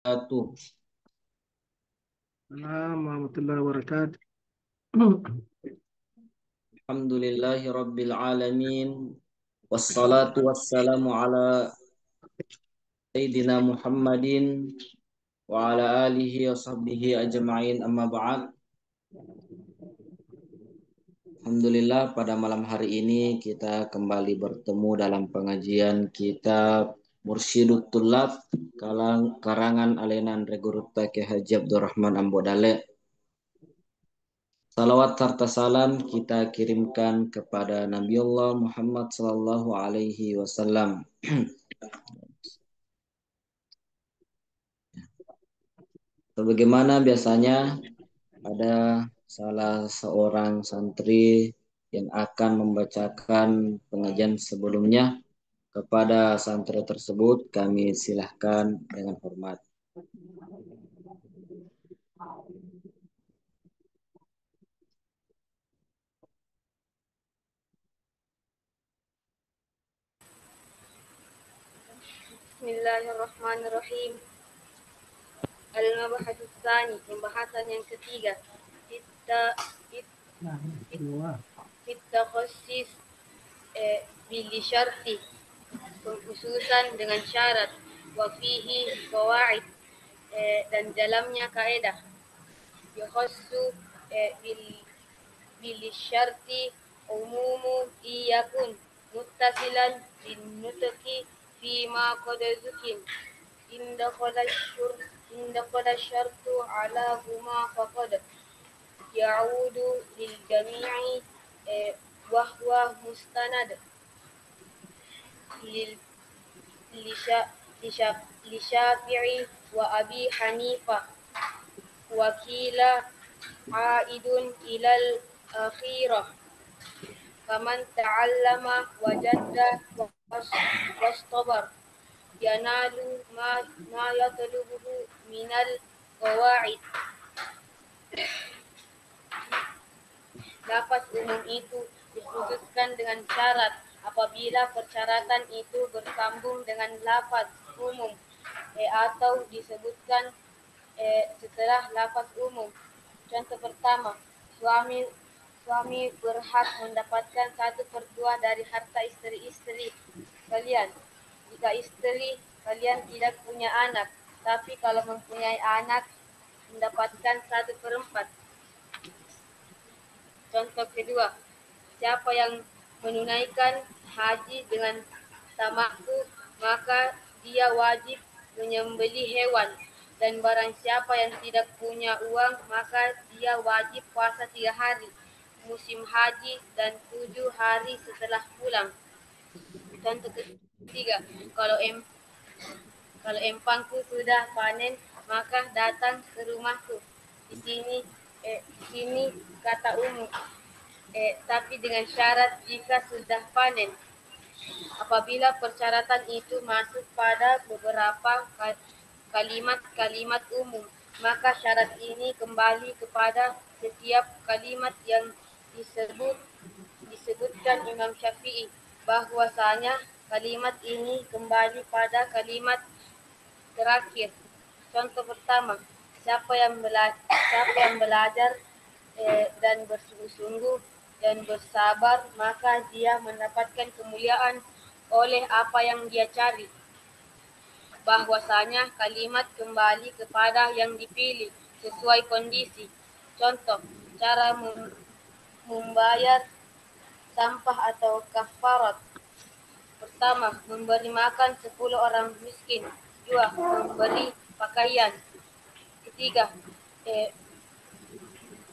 Wabarakatuh. Assalamualaikum warahmatullahi wabarakatuh. Alhamdulillahi Rabbil Alamin. Wassalatu wassalamu ala Sayyidina Muhammadin wa ala alihi wa sahbihi ajma'in amma ba'd. Alhamdulillah pada malam hari ini kita kembali bertemu dalam pengajian kitab Mursyidut Tullab karangan Alenan Regurutta Ki Haji Abdurrahman Ambodale. Salawat serta salam kita kirimkan kepada Nabiullah Muhammad sallallahu alaihi wasallam. Sebagaimana biasanya ada salah seorang santri yang akan membacakan pengajian sebelumnya. Kepada santri tersebut kami silahkan dengan hormat. Bismillahirrahmanirrahim. Al-Mabahatu Tsani, pembahasan yang ketiga. Kita khusus bil syarti, pengkhususan dengan syarat. Wa fihi qawaid, dan dalamnya kaedah. Yukhassu bil syarti umumu iyakun muttasilan bin nutqi fi ma qad zukin. إن دخل الشرط على هما فقد يعود للجميع، وهو مستند للشافعي وأبي حنيفة، وكيل عائد إلى الآخرة. فمن تعلم وجد واصطبر ينال ما يطلبه من القواعد. Lafaz umum itu dikhususkan dengan syarat apabila persyaratan itu bersambung dengan lafaz umum atau disebutkan setelah lafaz umum. Contoh pertama, suami berhak mendapatkan 1/2 dari harta istri-istri kalian. Jika istri kalian tidak punya anak, tapi kalau mempunyai anak, mendapatkan 1/4. Contoh kedua, siapa yang menunaikan haji dengan tamattu, maka dia wajib menyembelih hewan. Dan barang siapa yang tidak punya uang, maka dia wajib puasa 3 hari musim haji dan 7 hari setelah pulang. Contoh ketiga, kalau empangku sudah panen, maka datang ke rumahku. Di sini kata umum, tapi dengan syarat jika sudah panen. Apabila persyaratan itu masuk pada beberapa kalimat-kalimat umum, maka syarat ini kembali kepada setiap kalimat yang disebutkan Imam Syafi'i, bahwasanya kalimat ini kembali pada kalimat terakhir. Contoh pertama, siapa yang belajar dan bersungguh-sungguh dan bersabar, maka dia mendapatkan kemuliaan oleh apa yang dia cari. Bahwasanya kalimat kembali kepada yang dipilih sesuai kondisi. Contoh, cara membayar sampah atau kafarat. Pertama, memberi makan 10 orang miskin. 2, memberi pakaian. Ketiga,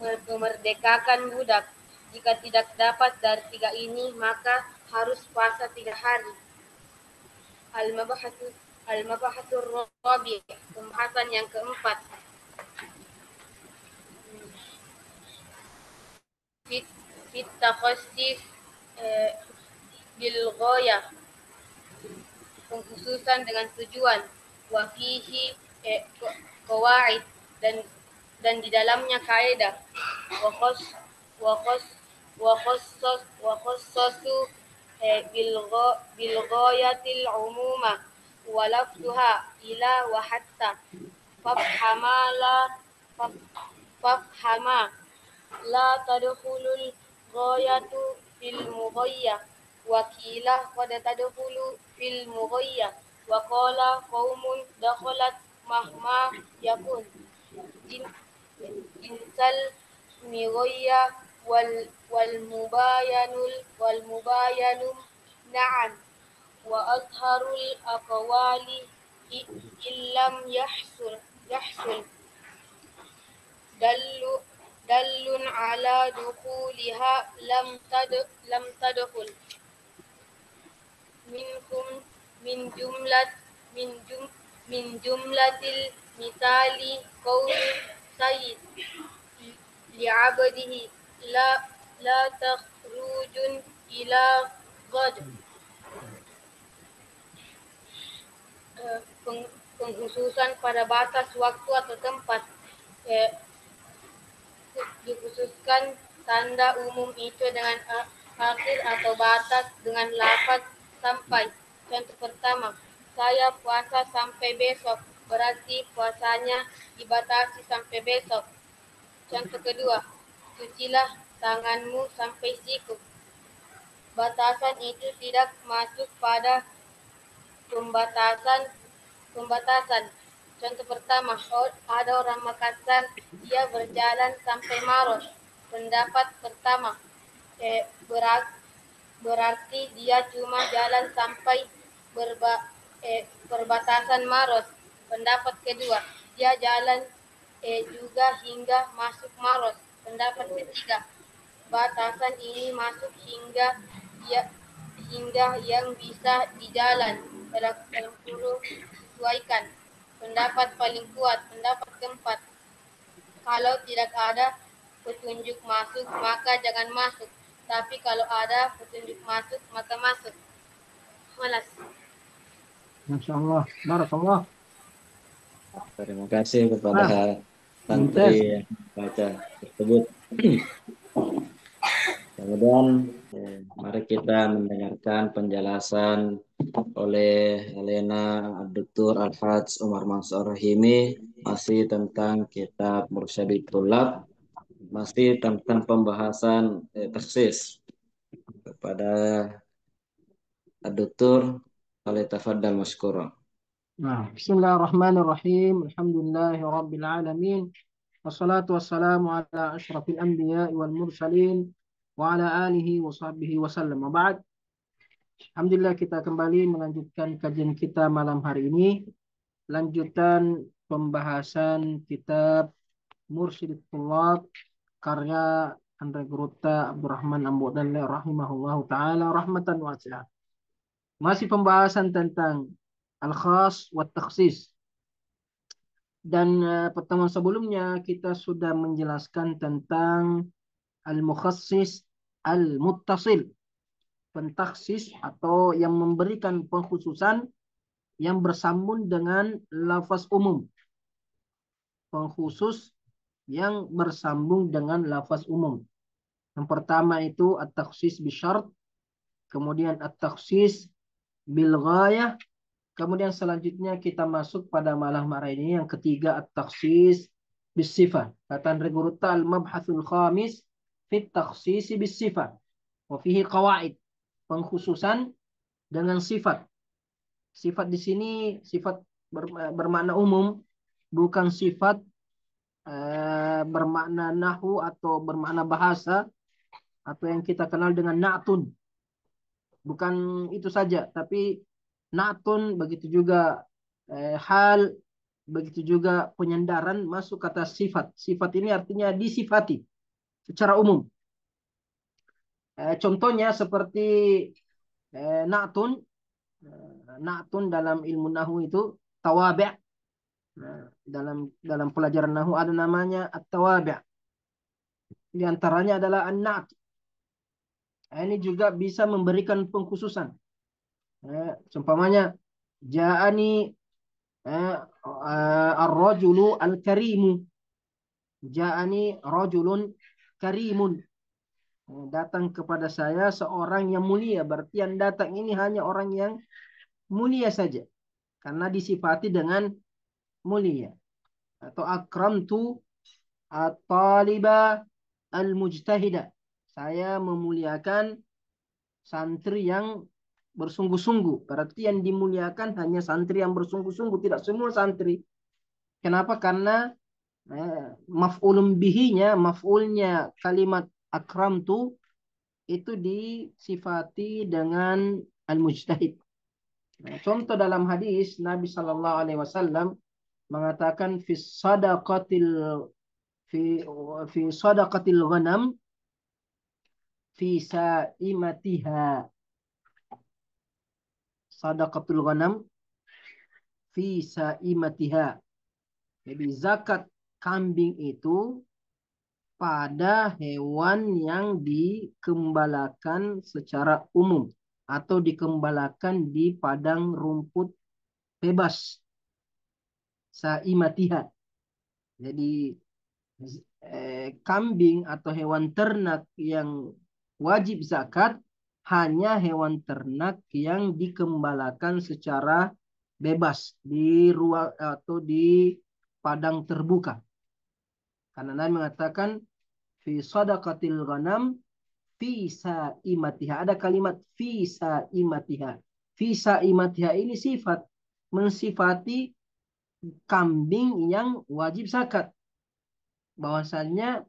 memerdekakan budak. Jika tidak dapat dari 3 ini, maka harus puasa 3 hari. Al-Mabahatur Rabi', pembahasan yang keempat. Fit takhassis bil ghayah, pengkhususan dengan tujuan. Wa fihi qawaid, dan di dalamnya kaidah. Wa khassasu bil ghayatil umuma wa lafzuha ila wa hatta. fafhama fafhama la tadkhulul ghayatu fil mughayyah wa qila qad tadkhulu fil mughayyah wa qala qaumun dakhalat mahma yakun jinsal mighayya wal mubayanu na'am wa azharul aqwali illam yahsul dallu dallun ala dukhuliha lam tadkhul minkum min jumlatil misali qauli sayyid li'abdihi la takhrujun ila ghad. Pengkhususan pada batas waktu atau tempat, dikhususkan tanda umum itu dengan akhir atau batas dengan lafaz sampai. Contoh pertama, saya puasa sampai besok, berarti puasanya dibatasi sampai besok. Contoh kedua, cucilah tanganmu sampai siku. Batasan itu tidak masuk pada pembatasan. Contoh pertama, ada orang Makassar, dia berjalan sampai Maros. Pendapat pertama, berarti dia cuma jalan sampai perbatasan Maros. Pendapat kedua, dia jalan juga hingga masuk Maros. Pendapat ketiga, batasan ini masuk hingga yang bisa dijalan dalam kurung sesuaikan. Pendapat paling kuat, pendapat keempat, kalau tidak ada petunjuk masuk maka jangan masuk, tapi kalau ada petunjuk masuk maka masuk. Malas. Masya Allah, barakallah. Terima kasih kepada santri yang baca tersebut. Kemudian mari kita mendengarkan penjelasan oleh Elena Dr. Al-Hajj Umar Mansur Rahimi masih tentang kitab Mursyidut Thullab, masih tentang pembahasan taksis. Kepada Dr. Falyatafaddal mashkura. Bismillahirrahmanirrahim. Alhamdulillahi rabbil alamin. Wassalatu wassalamu ala asyrafil anbiya wal mursalin wa ala alihi wa sahbihi wa sallam. Ba'd. Alhamdulillah, kita kembali melanjutkan kajian kita malam hari ini. Lanjutan pembahasan kitab Mursyidut Thullab karya Andre Gurutta Abdurrahman Ambu'dalle rahimahullahu ta'ala rahmatan wasi'ah. Masih pembahasan tentang al-khas wa takhsis. Dan pertemuan sebelumnya kita sudah menjelaskan tentang al-mukhassis al-muttasil, pentaksis atau yang memberikan pengkhususan yang bersambung dengan lafaz umum. Pengkhusus yang bersambung dengan lafaz umum. Yang pertama itu at-takhsis bisyart, kemudian at-takhsis bil ghayah, kemudian selanjutnya kita masuk pada malam hari ini yang ketiga at-takhsis bis sifat. Kata Andre Gurutta al-mabhathul khamis fit takhsis bis sifat wa fihi qawaid, pengkhususan dengan sifat. Sifat di sini sifat bermakna umum, bukan sifat bermakna nahwu atau bermakna bahasa atau yang kita kenal dengan na'tun. Bukan itu saja, tapi na'tun, begitu juga hal, begitu juga penyandaran masuk kata sifat. Sifat ini artinya disifati secara umum. Contohnya seperti na'tun. Na'tun dalam ilmu nahwu itu tawabi'. Dalam pelajaran nahwu ada namanya at-tawabi'. Di antaranya adalah an-na'at. Ini juga bisa memberikan pengkhususan. Seumpamanya ja'ani ar-rajulu al-karimu. Ja'ani rajulun karimun. Datang kepada saya seorang yang mulia. Berarti yang datang ini hanya orang yang mulia saja, karena disifati dengan mulia. atau akramtu at-taliba al-mujtahida. Saya memuliakan santri yang bersungguh-sungguh. Berarti yang dimuliakan hanya santri yang bersungguh-sungguh, tidak semua santri. Kenapa? Karena maf'ulun bihinya, maf'ulnya kalimat akramtu itu disifati dengan al-mujtahid. Contoh dalam hadis Nabi Shallallahu Alaihi Wasallam mengatakan fi fi sadaqatil ghanam fi saimatiha. Sadaqatul ghanam fi saimatiha. Jadi zakat kambing itu pada hewan yang dikembalakan secara umum atau dikembalakan di padang rumput bebas. Saimatiha. Jadi kambing atau hewan ternak yang wajib zakat hanya hewan ternak yang dikembalakan secara bebas di ruang atau di padang terbuka. Karena Nabi mengatakan fi sadaqatil ghanam fi saimatiha. Ada kalimat fi saimatiha. Fi saimatiha ini sifat mensifati kambing yang wajib zakat. Bahwasannya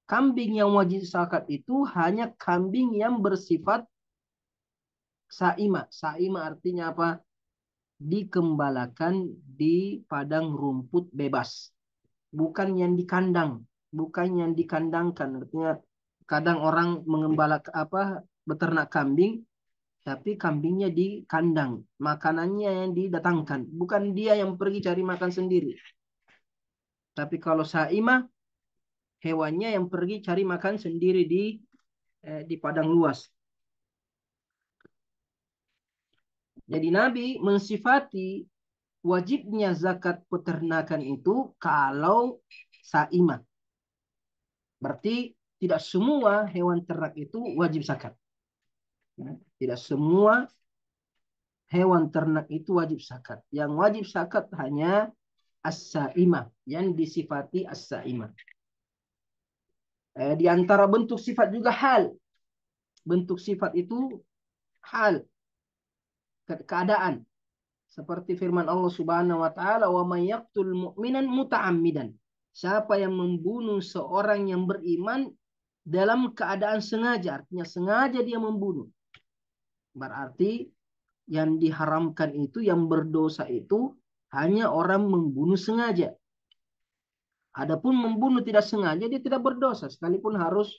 kambing yang wajib zakat itu hanya kambing yang bersifat saima. Saima artinya apa? Dikembalakan di padang rumput bebas. Bukan yang di kandang. Bukan yang dikandangkan. Artinya kadang orang mengembala beternak kambing, tapi kambingnya di kandang. Makanannya yang didatangkan. Bukan dia yang pergi cari makan sendiri. Tapi kalau saima, hewannya yang pergi cari makan sendiri di padang luas. Jadi Nabi mensifati wajibnya zakat peternakan itu kalau saimah. Berarti tidak semua hewan ternak itu wajib zakat. Tidak semua hewan ternak itu wajib zakat. Yang wajib zakat hanya as-saimah, yang disifati as-saimah. Di antara bentuk sifat juga hal. Bentuk sifat itu hal, keadaan. Seperti firman Allah Subhanahu wa taala, "Wa may yaqtul mu'minan muta'ammidan." Siapa yang membunuh seorang yang beriman dalam keadaan sengaja, artinya sengaja dia membunuh. Berarti yang diharamkan itu, yang berdosa itu hanya orang membunuh sengaja. Adapun membunuh tidak sengaja dia tidak berdosa sekalipun harus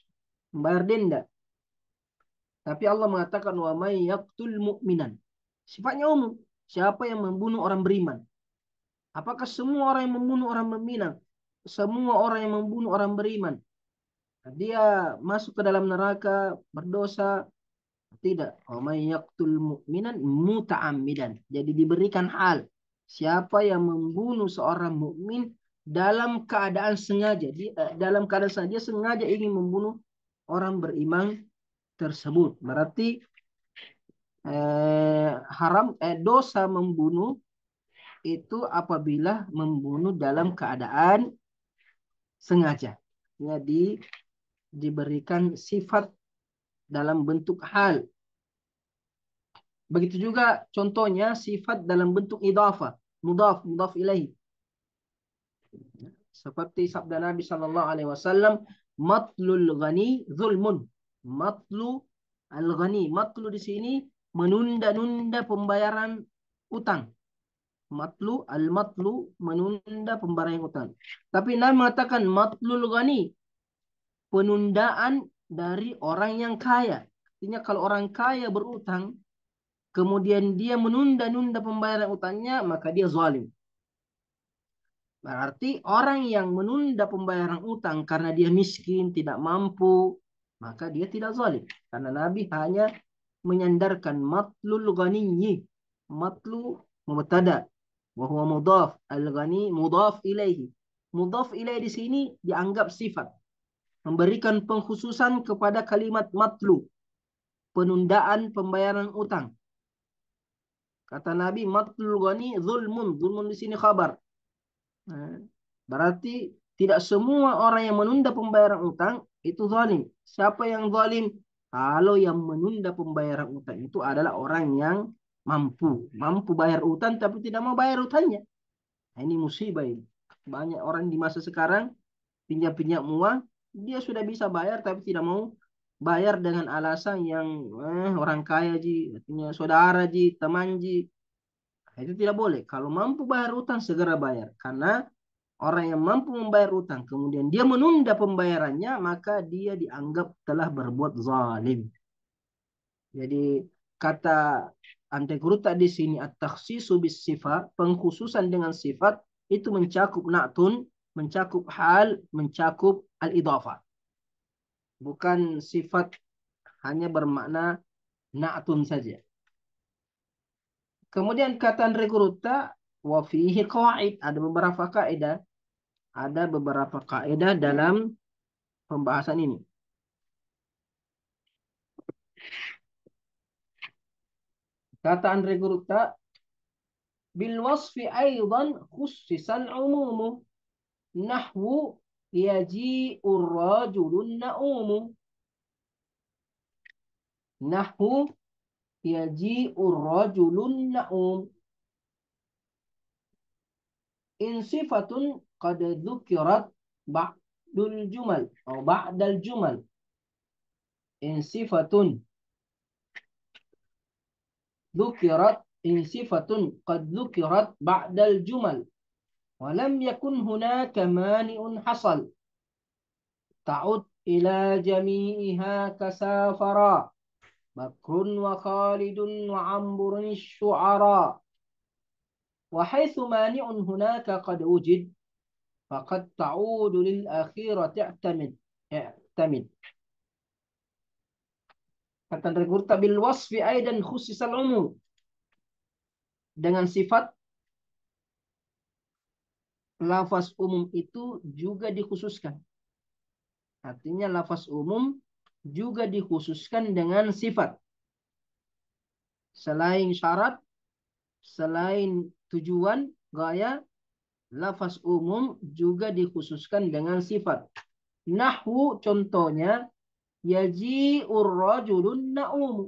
membayar denda. Tapi Allah mengatakan wa may yaqtul mu'minan. Sifatnya umum. Siapa yang membunuh orang beriman? Apakah semua orang yang membunuh orang beriman? Semua orang yang membunuh orang beriman dia masuk ke dalam neraka berdosa? Tidak. Wa may yaqtul mu'minan muta'ammidan. Jadi diberikan hal. Siapa yang membunuh seorang mukmin dalam keadaan sengaja, dalam keadaan sengaja, dia sengaja ingin membunuh orang beriman tersebut. Berarti dosa membunuh itu apabila membunuh dalam keadaan sengaja. Jadi diberikan sifat dalam bentuk hal. Begitu juga contohnya sifat dalam bentuk idhafah, mudhaf ilaih. Seperti sabda Nabi Shallallahu Alaihi Wasallam, matlul ghani zulmun. Matlu al-ghani. Matlu di sini menunda-nunda pembayaran utang. Matlu al-matlu menunda pembayaran utang. Tapi Nabi mengatakan matlul ghani, penundaan dari orang yang kaya. Artinya kalau orang kaya berutang, kemudian dia menunda-nunda pembayaran utangnya, maka dia zalim. Berarti orang yang menunda pembayaran utang karena dia miskin, tidak mampu, maka dia tidak zalim. Karena Nabi hanya menyandarkan matlul ghaniyyi. Matlu mubtada wa huwa mudhaf, al-ghani mudhaf ilaihi. Mudhaf ilaihi di sini dianggap sifat. Memberikan pengkhususan kepada kalimat matlu, penundaan pembayaran utang. Kata Nabi, matlul ghani zulmun. Zulmun di sini khabar. Berarti tidak semua orang yang menunda pembayaran utang itu zalim. Siapa yang zalim? Kalau yang menunda pembayaran utang itu adalah orang yang mampu. Mampu bayar utang tapi tidak mau bayar utangnya. Nah, ini musibah ini. Banyak orang di masa sekarang pinjam-pinjam uang, dia sudah bisa bayar tapi tidak mau bayar dengan alasan yang orang kaya ji, artinya saudara ji, teman ji. Nah, itu tidak boleh. Kalau mampu bayar utang segera bayar. Karena orang yang mampu membayar utang kemudian dia menunda pembayarannya maka dia dianggap telah berbuat zalim. Jadi kata Anteguruta di sini at-takhsisu bis sifat, pengkhususan dengan sifat itu mencakup na'tun, mencakup hal, mencakup al-idhafah. Bukan sifat hanya bermakna na'tun saja. Kemudian kata Anteguruta wa fihi qawaid, ada beberapa kaidah dalam pembahasan ini. Kata Andre Guruta, bil wasfi aidan khussisal umumu nahwu yaji'ur rajulun na'umu nahwu yaji'ur rajulun na'um in sifatun qad dzukirat ba'dul jumal atau ba'dal jumal in sifatun dzukirat in sifatun qad dzukirat ba'dal jumal ولم يكن هناك مانع حصل تعد إلى جميعها كسافرا بكر وخالد وعمر الشعراء وحيث مانع هناك قد وجد فقد تعود للأخيرة اعتمد kata Regurta bil wasfi aidan khususal umum dengan sifat lafaz umum itu juga dikhususkan. Artinya lafaz umum juga dikhususkan dengan sifat. Selain syarat, selain tujuan, gaya, lafaz umum juga dikhususkan dengan sifat. Nahwu contohnya, yaji'ur rajulun na'umu.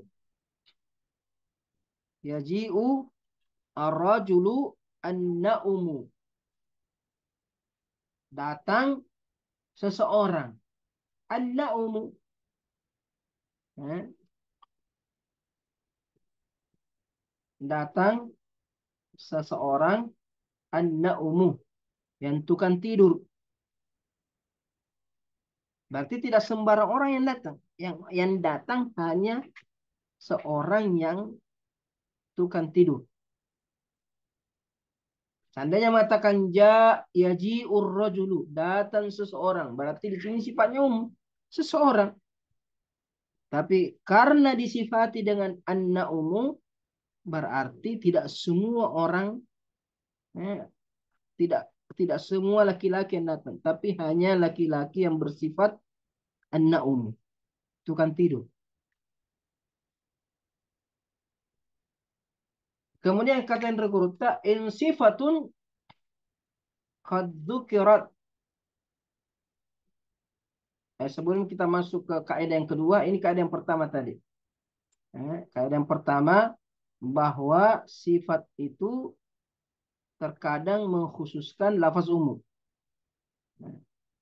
Yaji'u ar-rajulu an-na'umu. Datang seseorang. An-na'umu. Datang seseorang an-na'umu. Yang tukang tidur. Berarti tidak sembarang orang yang datang. Yang datang hanya seorang yang tukang tidur. Seandainya mengatakan yaji'ur rajulu, datang seseorang, berarti di sini sifatnya umum, seseorang. Tapi karena disifati dengan anna umum, berarti tidak semua orang, tidak tidak semua laki-laki yang datang, tapi hanya laki-laki yang bersifat anna umum, tukang tidur. Kemudian kata yang berikutnya, in sifatun qad dzukirat. Sebelum kita masuk ke kaidah yang kedua, ini kaidah yang pertama tadi. Kaidah yang pertama, bahwa sifat itu terkadang mengkhususkan lafaz umum.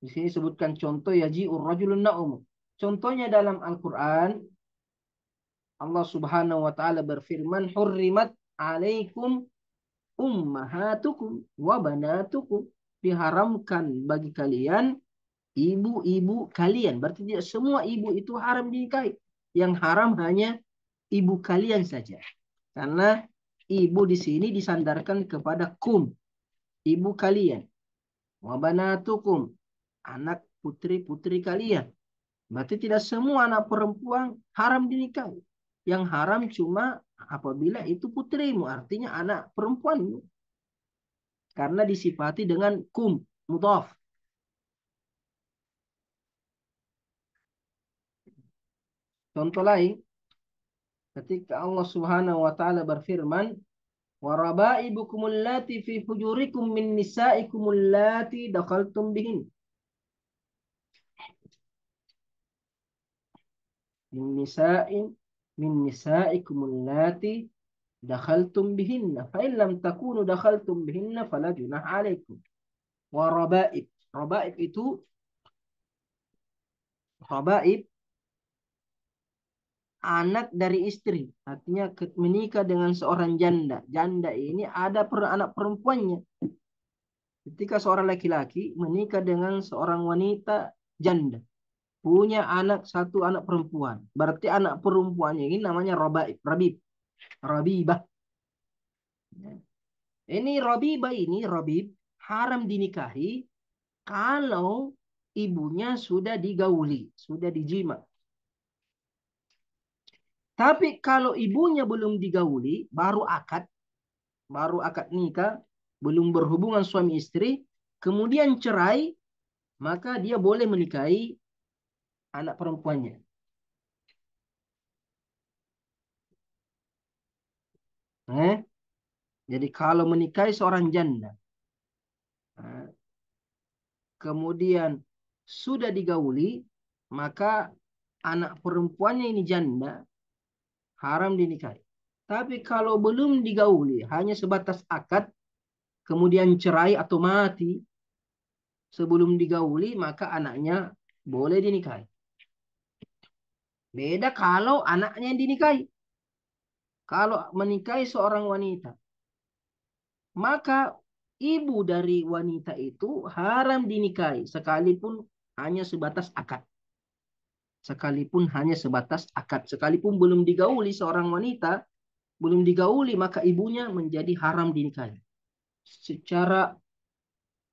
Di sini sebutkan contoh yaji'ur rajulun na'um. Contohnya dalam Al-Quran, Allah Subhanahu wa taala berfirman, "Hurrimat 'alaikum ummahatukum wa banatukum." Diharamkan bagi kalian ibu-ibu kalian. Berarti tidak semua ibu itu haram dinikahi. Yang haram hanya ibu kalian saja. Karena ibu di sini disandarkan kepada kum, ibu kalian. Wa banatukum, anak putri-putri kalian. Berarti tidak semua anak perempuan haram dinikahi. Yang haram cuma apabila itu putrimu, artinya anak perempuanmu. Karena disifati dengan kum, mudhaf. Contoh lain, ketika Allah Subhanahu wa taala berfirman, Wa raba'ibukum allati fi hujurikum min nisa'ikum allati dakhaltum bihin. Min nisa'in min nisa'ikum allati dakhaltum bihinna. Fa in lam takunu dakhaltum bihinna fala junah 'alaikum. Wa raba'ib. Raba'ib itu Raba'ib anak dari istri, artinya menikah dengan seorang janda. Janda ini ada anak perempuannya. Ketika seorang laki-laki menikah dengan seorang wanita janda, punya satu anak perempuan, berarti anak perempuannya ini namanya Rabibah. Ini Rabib haram dinikahi kalau ibunya sudah digauli, sudah dijima. Tapi kalau ibunya belum digauli, baru akad nikah, belum berhubungan suami istri, kemudian cerai, maka dia boleh menikahi anak perempuannya. Jadi kalau menikahi seorang janda, kemudian sudah digauli, maka anak perempuannya ini janda, haram dinikahi. Tapi kalau belum digauli, hanya sebatas akad, kemudian cerai atau mati sebelum digauli, maka anaknya boleh dinikahi. Beda kalau anaknya yang dinikahi. Kalau menikahi seorang wanita, maka ibu dari wanita itu haram dinikahi, sekalipun hanya sebatas akad. Sekalipun hanya sebatas akad. Sekalipun belum digauli seorang wanita, belum digauli, maka ibunya menjadi haram dinikahi. Secara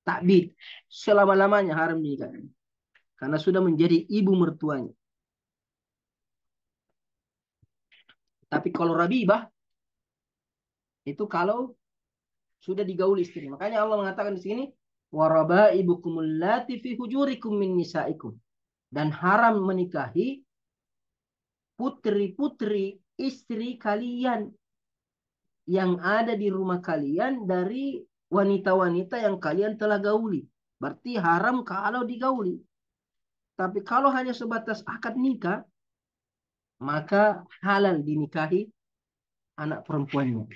takbid, selama-lamanya haram dinikahi. Karena sudah menjadi ibu mertuanya. Tapi kalau Rabibah, itu kalau sudah digauli istri. Makanya Allah mengatakan di sini, وَرَبَائِبُكُمُ اللَّاتِ فِي هُجُورِكُم مِّن نِّسَائِكُم. Dan haram menikahi putri-putri istri kalian yang ada di rumah kalian dari wanita-wanita yang kalian telah gauli. Berarti haram kalau digauli. Tapi kalau hanya sebatas akad nikah, maka halal dinikahi anak perempuannya.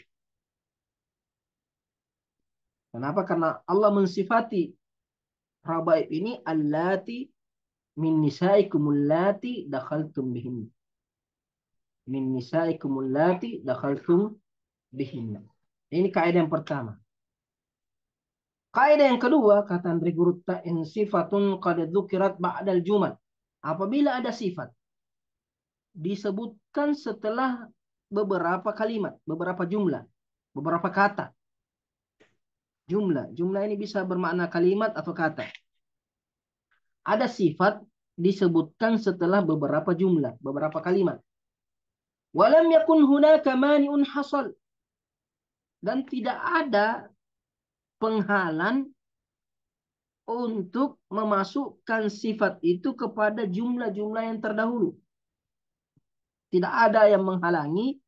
Kenapa? Karena Allah mensifati rabaib ini allati min nisaikum allati dakhaltum bihin. Min nisaikum allati dakhaltum bihin. Ini kaidah yang pertama. Kaidah yang kedua, kata Andre Gurutta, in sifatun qad dzukirat ba'dal jumal. Apabila ada sifat disebutkan setelah beberapa kalimat, beberapa jumlah, beberapa kata. Jumlah ini bisa bermakna kalimat atau kata. Ada sifat disebutkan setelah beberapa jumlah, beberapa kalimat. Walam yakun hunaka mani'un hasal. Dan tidak ada penghalang untuk memasukkan sifat itu kepada jumlah-jumlah yang terdahulu. Tidak ada yang menghalangi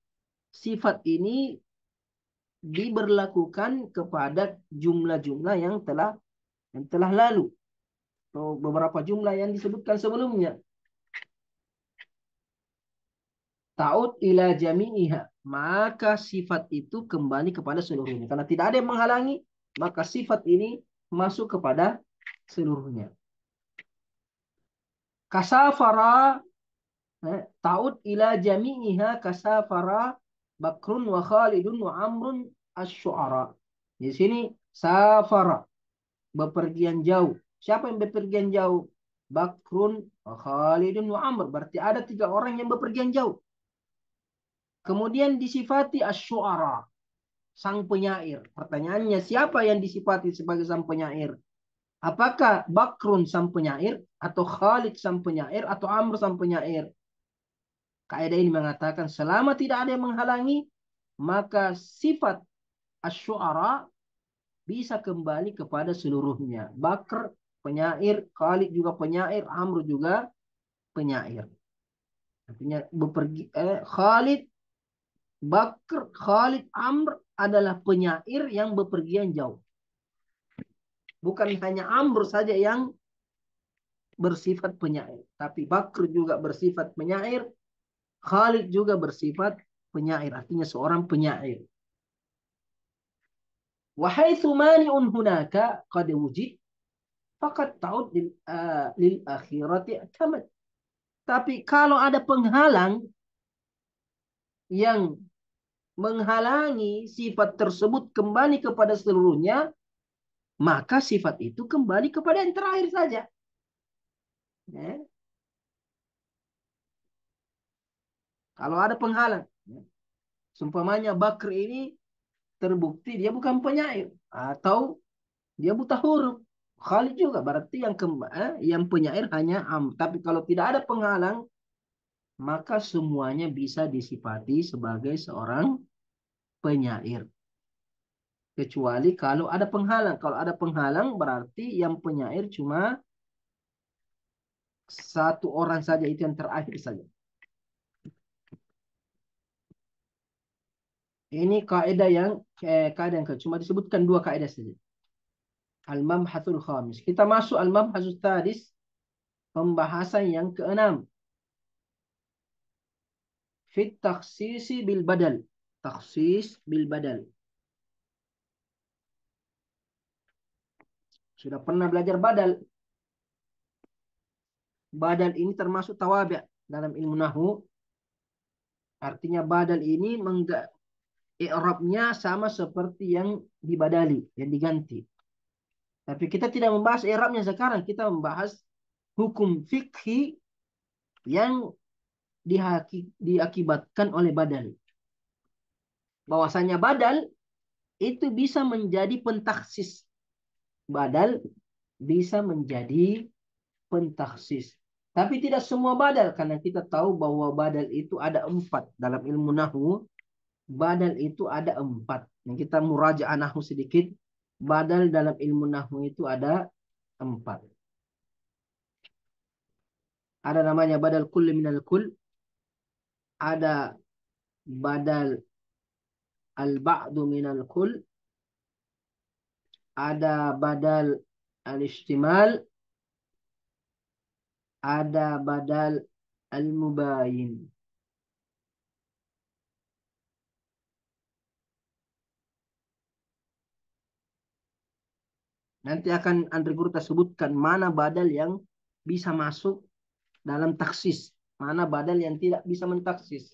sifat ini diberlakukan kepada jumlah-jumlah yang telah lalu. Atau beberapa jumlah yang disebutkan sebelumnya. Ta'ud ila jami'iha. Maka sifat itu kembali kepada seluruhnya. Karena tidak ada yang menghalangi, maka sifat ini masuk kepada seluruhnya. Kasafara. Ta'ud ila jami'iha kasafara Bakrun wa Khalidun wa Amrun asy-syu'ara. Di sini safara, bepergian jauh. Siapa yang bepergian jauh? Bakrun wa Khalidun wa Amr. Berarti ada 3 orang yang bepergian jauh. Kemudian disifati asy-syu'ara, sang penyair. Pertanyaannya, siapa yang disifati sebagai sang penyair? Apakah Bakrun sang penyair, atau Khalid sang penyair, atau Amr sang penyair? Kaidah ini mengatakan selama tidak ada yang menghalangi, maka sifat asy-syu'ara bisa kembali kepada seluruhnya. Bakr penyair, Khalid juga penyair, Amr juga penyair. Artinya Khalid, Bakr, Khalid, Amr adalah penyair yang bepergian jauh. Bukan hanya Amr saja yang bersifat penyair, tapi Bakr juga bersifat penyair, Khalid juga bersifat penyair, artinya seorang penyair. Wa haitsu mani'un hunaka qad wujid faqad ta'ud lil akhirati tamat. Tapi kalau ada penghalang yang menghalangi sifat tersebut kembali kepada seluruhnya, maka sifat itu kembali kepada yang terakhir saja. Ya. Kalau ada penghalang, ya. Seumpamanya Bakr ini terbukti dia bukan penyair atau dia buta huruf. Khalid juga berarti yang penyair hanya Tapi kalau tidak ada penghalang, maka semuanya bisa disifati sebagai seorang penyair. Kecuali kalau ada penghalang. Kalau ada penghalang berarti yang penyair cuma satu orang saja, itu yang terakhir saja. Ini kaidah yang cuma disebutkan 2 kaidah saja. Al-Mabhasul Khamis. Kita masuk Al-Mabhasul Tadis, pembahasan yang ke-6. Fit takhsisi bil badal. Takhsis bil badal. Sudah pernah belajar badal. Badal ini termasuk tawabi' dalam ilmu nahwu. Artinya badal ini i'rabnya sama seperti yang dibadali, yang diganti. Tapi kita tidak membahas i'rabnya sekarang, kita membahas hukum fikhi yang diakibatkan oleh badal. Bahwasanya badal itu bisa menjadi pentaksis. Badal bisa menjadi pentaksis. Tapi tidak semua badal, karena kita tahu bahwa badal itu ada 4 dalam ilmu nahwu. Badal itu ada 4. Yang kita murajaah nahwu sedikit. Badal dalam ilmu nahwu itu ada 4. Ada namanya badal kull minal kull. Ada badal al-ba'du minal kull. Ada badal al-ishtimal. Ada badal al-mubayin. Nanti akan Andri Gurta sebutkan mana badal yang bisa masuk dalam taksis, mana badal yang tidak bisa mentaksis.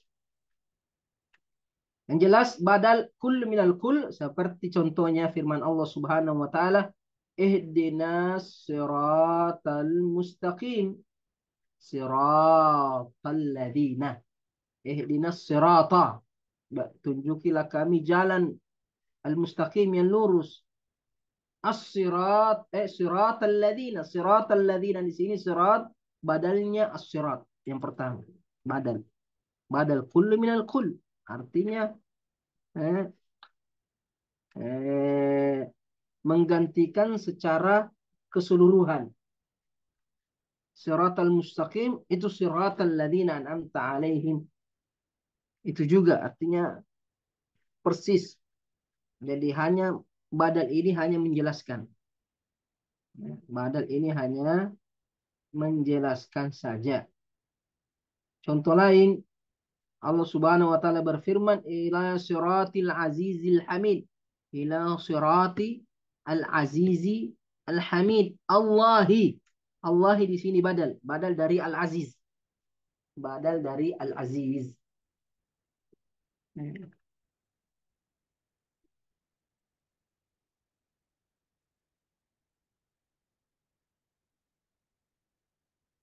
Yang jelas badal kull minal kull, seperti contohnya firman Allah Subhanahu wa taala, ihdinas siratal mustaqim. Siratal ladzina. Ihdinas sirata. Tunjukilah kami jalan al-mustaqim yang lurus. As-sirat siratal ladzina. Siratal ladzina di sini sirat badalnya as-sirat yang pertama. Badal kull minal kull. Artinya menggantikan secara keseluruhan. Siratal mustaqim itu siratal ladzina an'amta alaihim. Itu juga artinya persis. Jadi badal ini hanya menjelaskan. Badal ini hanya menjelaskan saja. Contoh lain, Allah Subhanahu wa taala berfirman, ila siratil azizil hamid. Ila sirati al-azizi al-hamid. Allahi di sini badal dari al-aziz. Badal dari al-aziz.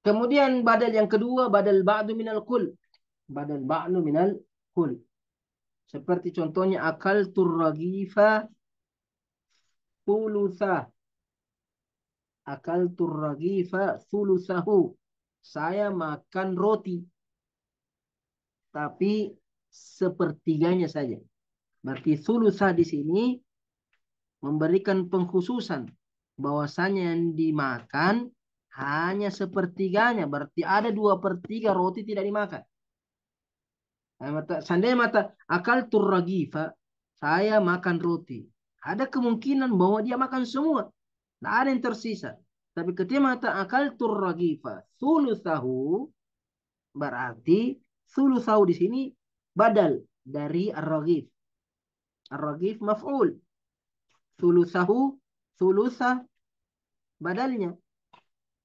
Kemudian badal yang kedua, badal ba'du minal kull. Badal ba'du minal kull. Seperti contohnya akal turragifa thulutha. Akal turragifa thuluthahu. Saya makan roti, tapi sepertiganya saja. Berarti thulutha di sini memberikan pengkhususan bahwasanya yang dimakan hanya sepertiganya. Berarti ada 2/3 roti tidak dimakan. Seandainya akal turragifa, saya makan roti. Ada kemungkinan bahwa dia makan semua. Tidak ada yang tersisa. Tapi ketika mengatakan akaltur ragifa thuluthahu, berarti thuluthahu di sini badal dari ar-ragif. Ar-ragif maf'ul. Thuluthahu, thulutha badalnya.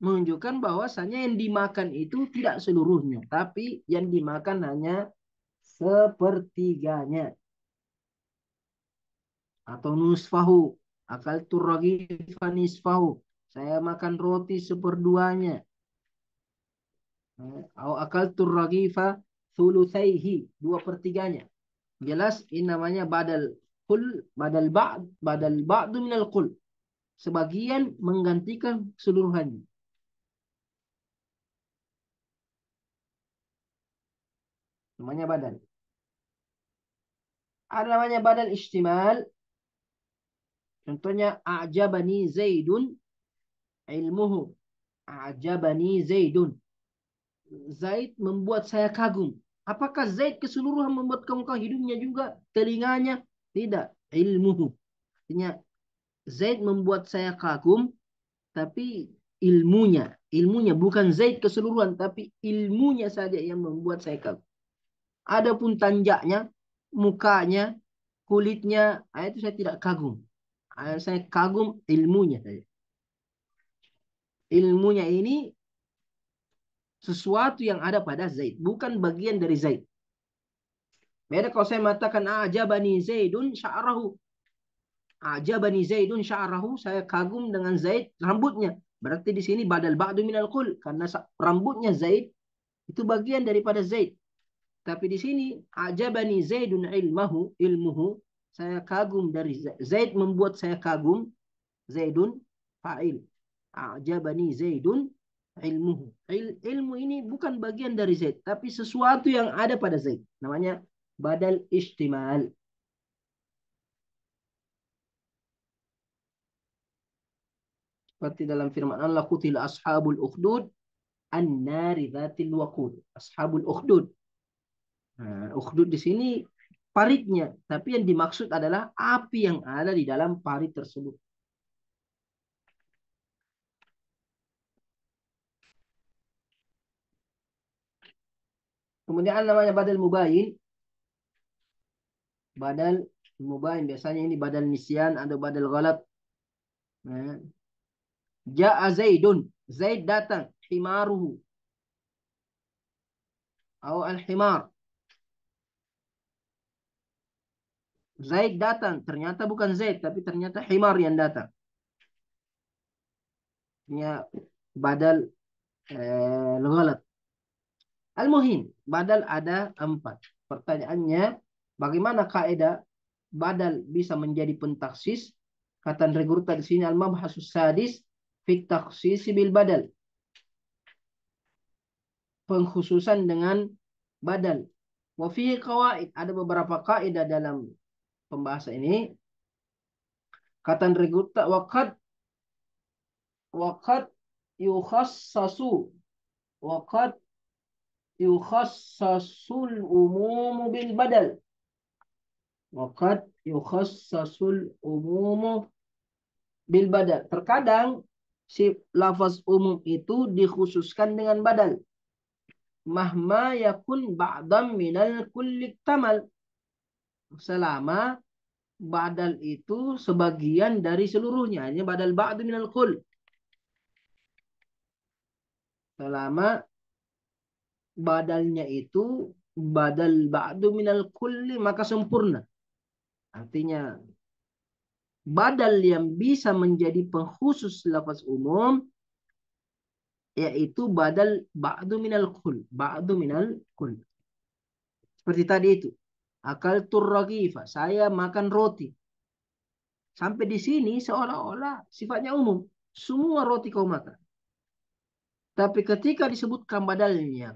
Menunjukkan bahwasanya yang dimakan itu tidak seluruhnya, tapi yang dimakan hanya sepertiganya. Atau nusfahu, akaltur ragifa nisfahu, saya makan roti seperduanya. Atau akaltur ragifa thuluthaihi, 2/3-nya. Jelas ini namanya badal kul, badal ba'du minal kul. Sebagian menggantikan seluruhannya. Namanya badal. Ada namanya badal istimal. Contohnya a'jabani Zaidun ilmuhu. A'jabani Zaidun. Zaid membuat saya kagum. Apakah Zaid keseluruhan membuat kamu kagum? Hidungnya juga, telinganya? Tidak. Ilmuhu. Artinya Zaid membuat saya kagum, tapi ilmunya. Ilmunya bukan Zaid keseluruhan, tapi ilmunya saja yang membuat saya kagum. Adapun tanjaknya, mukanya, kulitnya, itu saya tidak kagum. Saya kagum ilmunya saja. Ilmunya ini sesuatu yang ada pada Zaid, bukan bagian dari Zaid. Beda kalau saya mengatakan ajabani Zaidun sya'rahu. Ajabani Zaidun sya'rahu, saya kagum dengan Zaid rambutnya. Berarti di sini badal ba'du minal qul, karena rambutnya Zaid itu bagian daripada Zaid. Tapi di sini ajabani Zaidun ilmuhu, saya kagum dari Zaid membuat saya kagum. Zaidun fa'il. Ajabani Zaidun ilmuhu. Ilmu ini bukan bagian dari Zaid, tapi sesuatu yang ada pada Zaid. Namanya badal istimal. Seperti dalam firman Allah, qutil ashabul ukhdud an-nari dzatil waqud. Ashabul ukhdud. Nah, ukhdud di sini paritnya, tapi yang dimaksud adalah api yang ada di dalam parit tersebut. Kemudian namanya badal mubayin. Badal mubayin biasanya ini badal nisyan atau badal ghalat. Nah, ja'a Zaidun, Zaid datang, himaruhu, atau al-himar. Zaid datang, ternyata bukan Zaid, tapi ternyata himar yang datang. Ini badal ghalat. Al-muhim, badal ada 4. Pertanyaannya, bagaimana kaidah badal bisa menjadi pentaksis? Kata Regurta di sini, al-mabhasus sadis fit takhsis bil badal. Pengkhususan dengan badal. Wa fihi qawaid, ada beberapa kaidah dalam pembahasan ini. Kata Regurta, waqad yukhassasu waqad yukhassasul umumu bil badal. Waqad yukhassasul umumu bil badal. Terkadang si lafaz umum itu dikhususkan dengan badal. Mahma yakun ba'dam minal kulli tamal. Selama badal itu sebagian dari seluruhnya. Ini badal ba'du minal kull. Selama badalnya itu badal ba'du minal kulli, maka sempurna. Artinya badal yang bisa menjadi pengkhusus lafaz umum yaitu badal ba'du minal kull. Ba'du minal kull. Seperti tadi itu. Akaltur ragifa, saya makan roti. Sampai di sini seolah-olah sifatnya umum. Semua roti kau makan. Tapi ketika disebutkan badalnya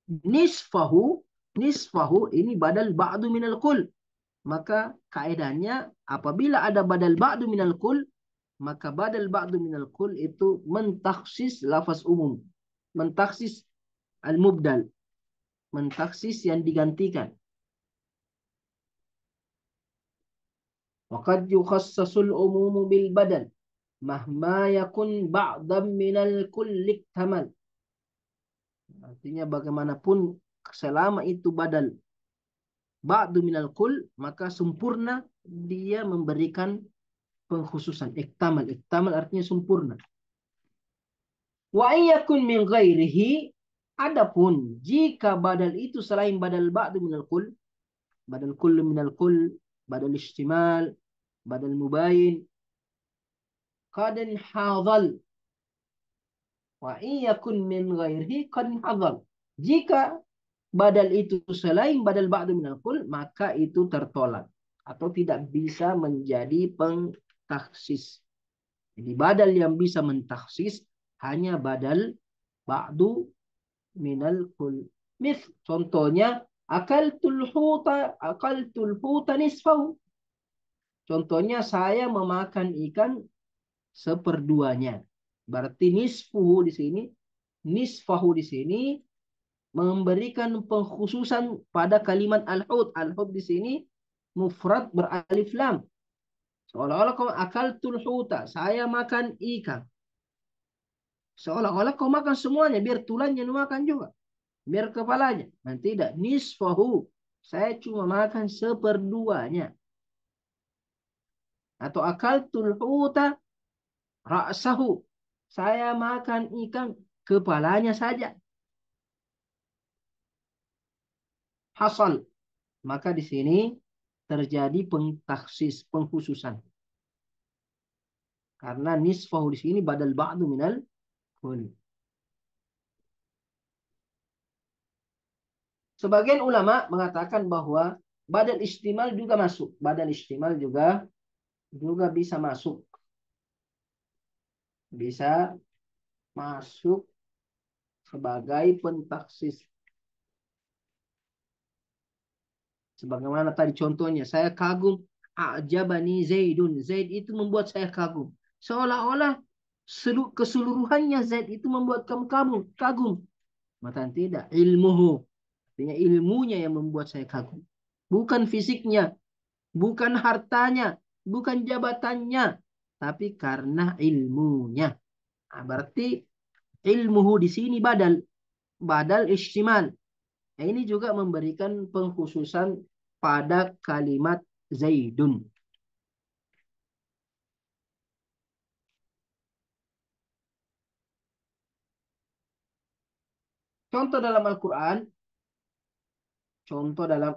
nisfahu, nisfahu ini badal ba'du minal kull. Maka kaedahnya apabila ada badal ba'du minal kull, maka badal ba'du minal kull itu mentaksis lafaz umum. Mentaksis al-mubdal. Mentaksis yang digantikan. Waqad yukhassasul umumu bil badal mahma yakun ba'dam minal kulli tamal. Artinya bagaimanapun selama itu badal ba'du minal kull, maka sempurna dia memberikan pengkhususan. Iktamal. Iktamal artinya sempurna. Wa iyakun min ghairihi, adapun jika badal itu selain badal ba'du minal kull, badal kullu minal kull, badal istimal, badal mubayin, qadin hadal. Wa iyakun min ghairihi qadin hadal. Jika badal itu selain badal ba'du minal kull, maka itu tertolak atau tidak bisa menjadi pengtaksis. Jadi badal yang bisa mentaksis hanya badal ba'du minal kull. Contohnya akaltul huta nisfahu. Contohnya saya memakan ikan seperduanya. Berarti nisfahu di sini memberikan pengkhususan pada kalimat al-hut. Al-hut di sini mufrad beralif lam. Seolah-olah kau akaltul huta, saya makan ikan. Seolah-olah kau makan semuanya, biar tulangnya makan juga. Biar kepalanya. Nah, tidak. Nisfahu. Saya cuma makan seperduanya. Atau akaltul huta ra'sahu. Saya makan ikan kepalanya saja. Hasal. Maka di sini terjadi pentaksis, pengkhususan. Karena nisfahu di sini badal ba'du minal kull. Sebagian ulama mengatakan bahwa badal istimal juga masuk. Badal istimal juga bisa masuk. Bisa masuk sebagai pentaksis. Sebagaimana tadi contohnya, saya kagum, a'jabani Zaidun. Zaid itu membuat saya kagum. Seolah-olah keseluruhannya Zaid itu membuat kamu kagum. Maka tidak, ilmuhu. Artinya ilmunya yang membuat saya kagum. Bukan fisiknya, bukan hartanya, bukan jabatannya, tapi karena ilmunya. Nah, berarti ilmuhu di sini badal istimal. Nah, ini juga memberikan pengkhususan pada kalimat Zaidun. Contoh dalam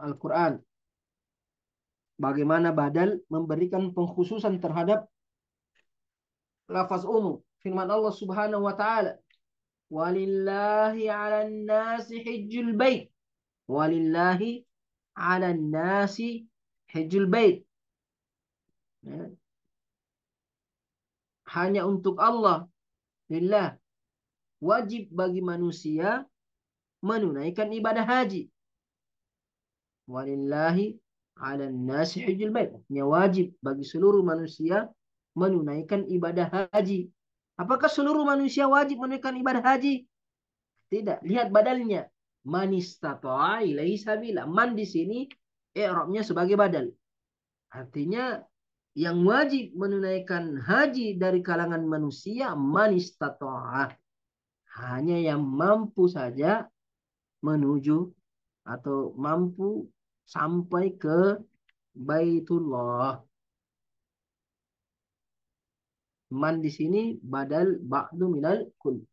Al-Quran, bagaimana badal memberikan pengkhususan terhadap lafaz umum. Firman Allah Subhanahu wa taala, "Walillahi 'alan nasi hajjul bait." Walillahi 'alan nasi hajjul bait. Ya. Hanya untuk Allah, lillah, wajib bagi manusia menunaikan ibadah haji. Walillahi 'alan nasi hajjul bait. Artinya wajib bagi seluruh manusia menunaikan ibadah haji. Apakah seluruh manusia wajib menunaikan ibadah haji? Tidak. Lihat badalnya. Man istata'a ilaihi sabila. Man di sini i'rabnya sebagai badal. Artinya yang wajib menunaikan haji dari kalangan manusia man istata'a. Hanya yang mampu saja menuju atau mampu sampai ke Baitullah. Man di sini badal ba'du minal kull.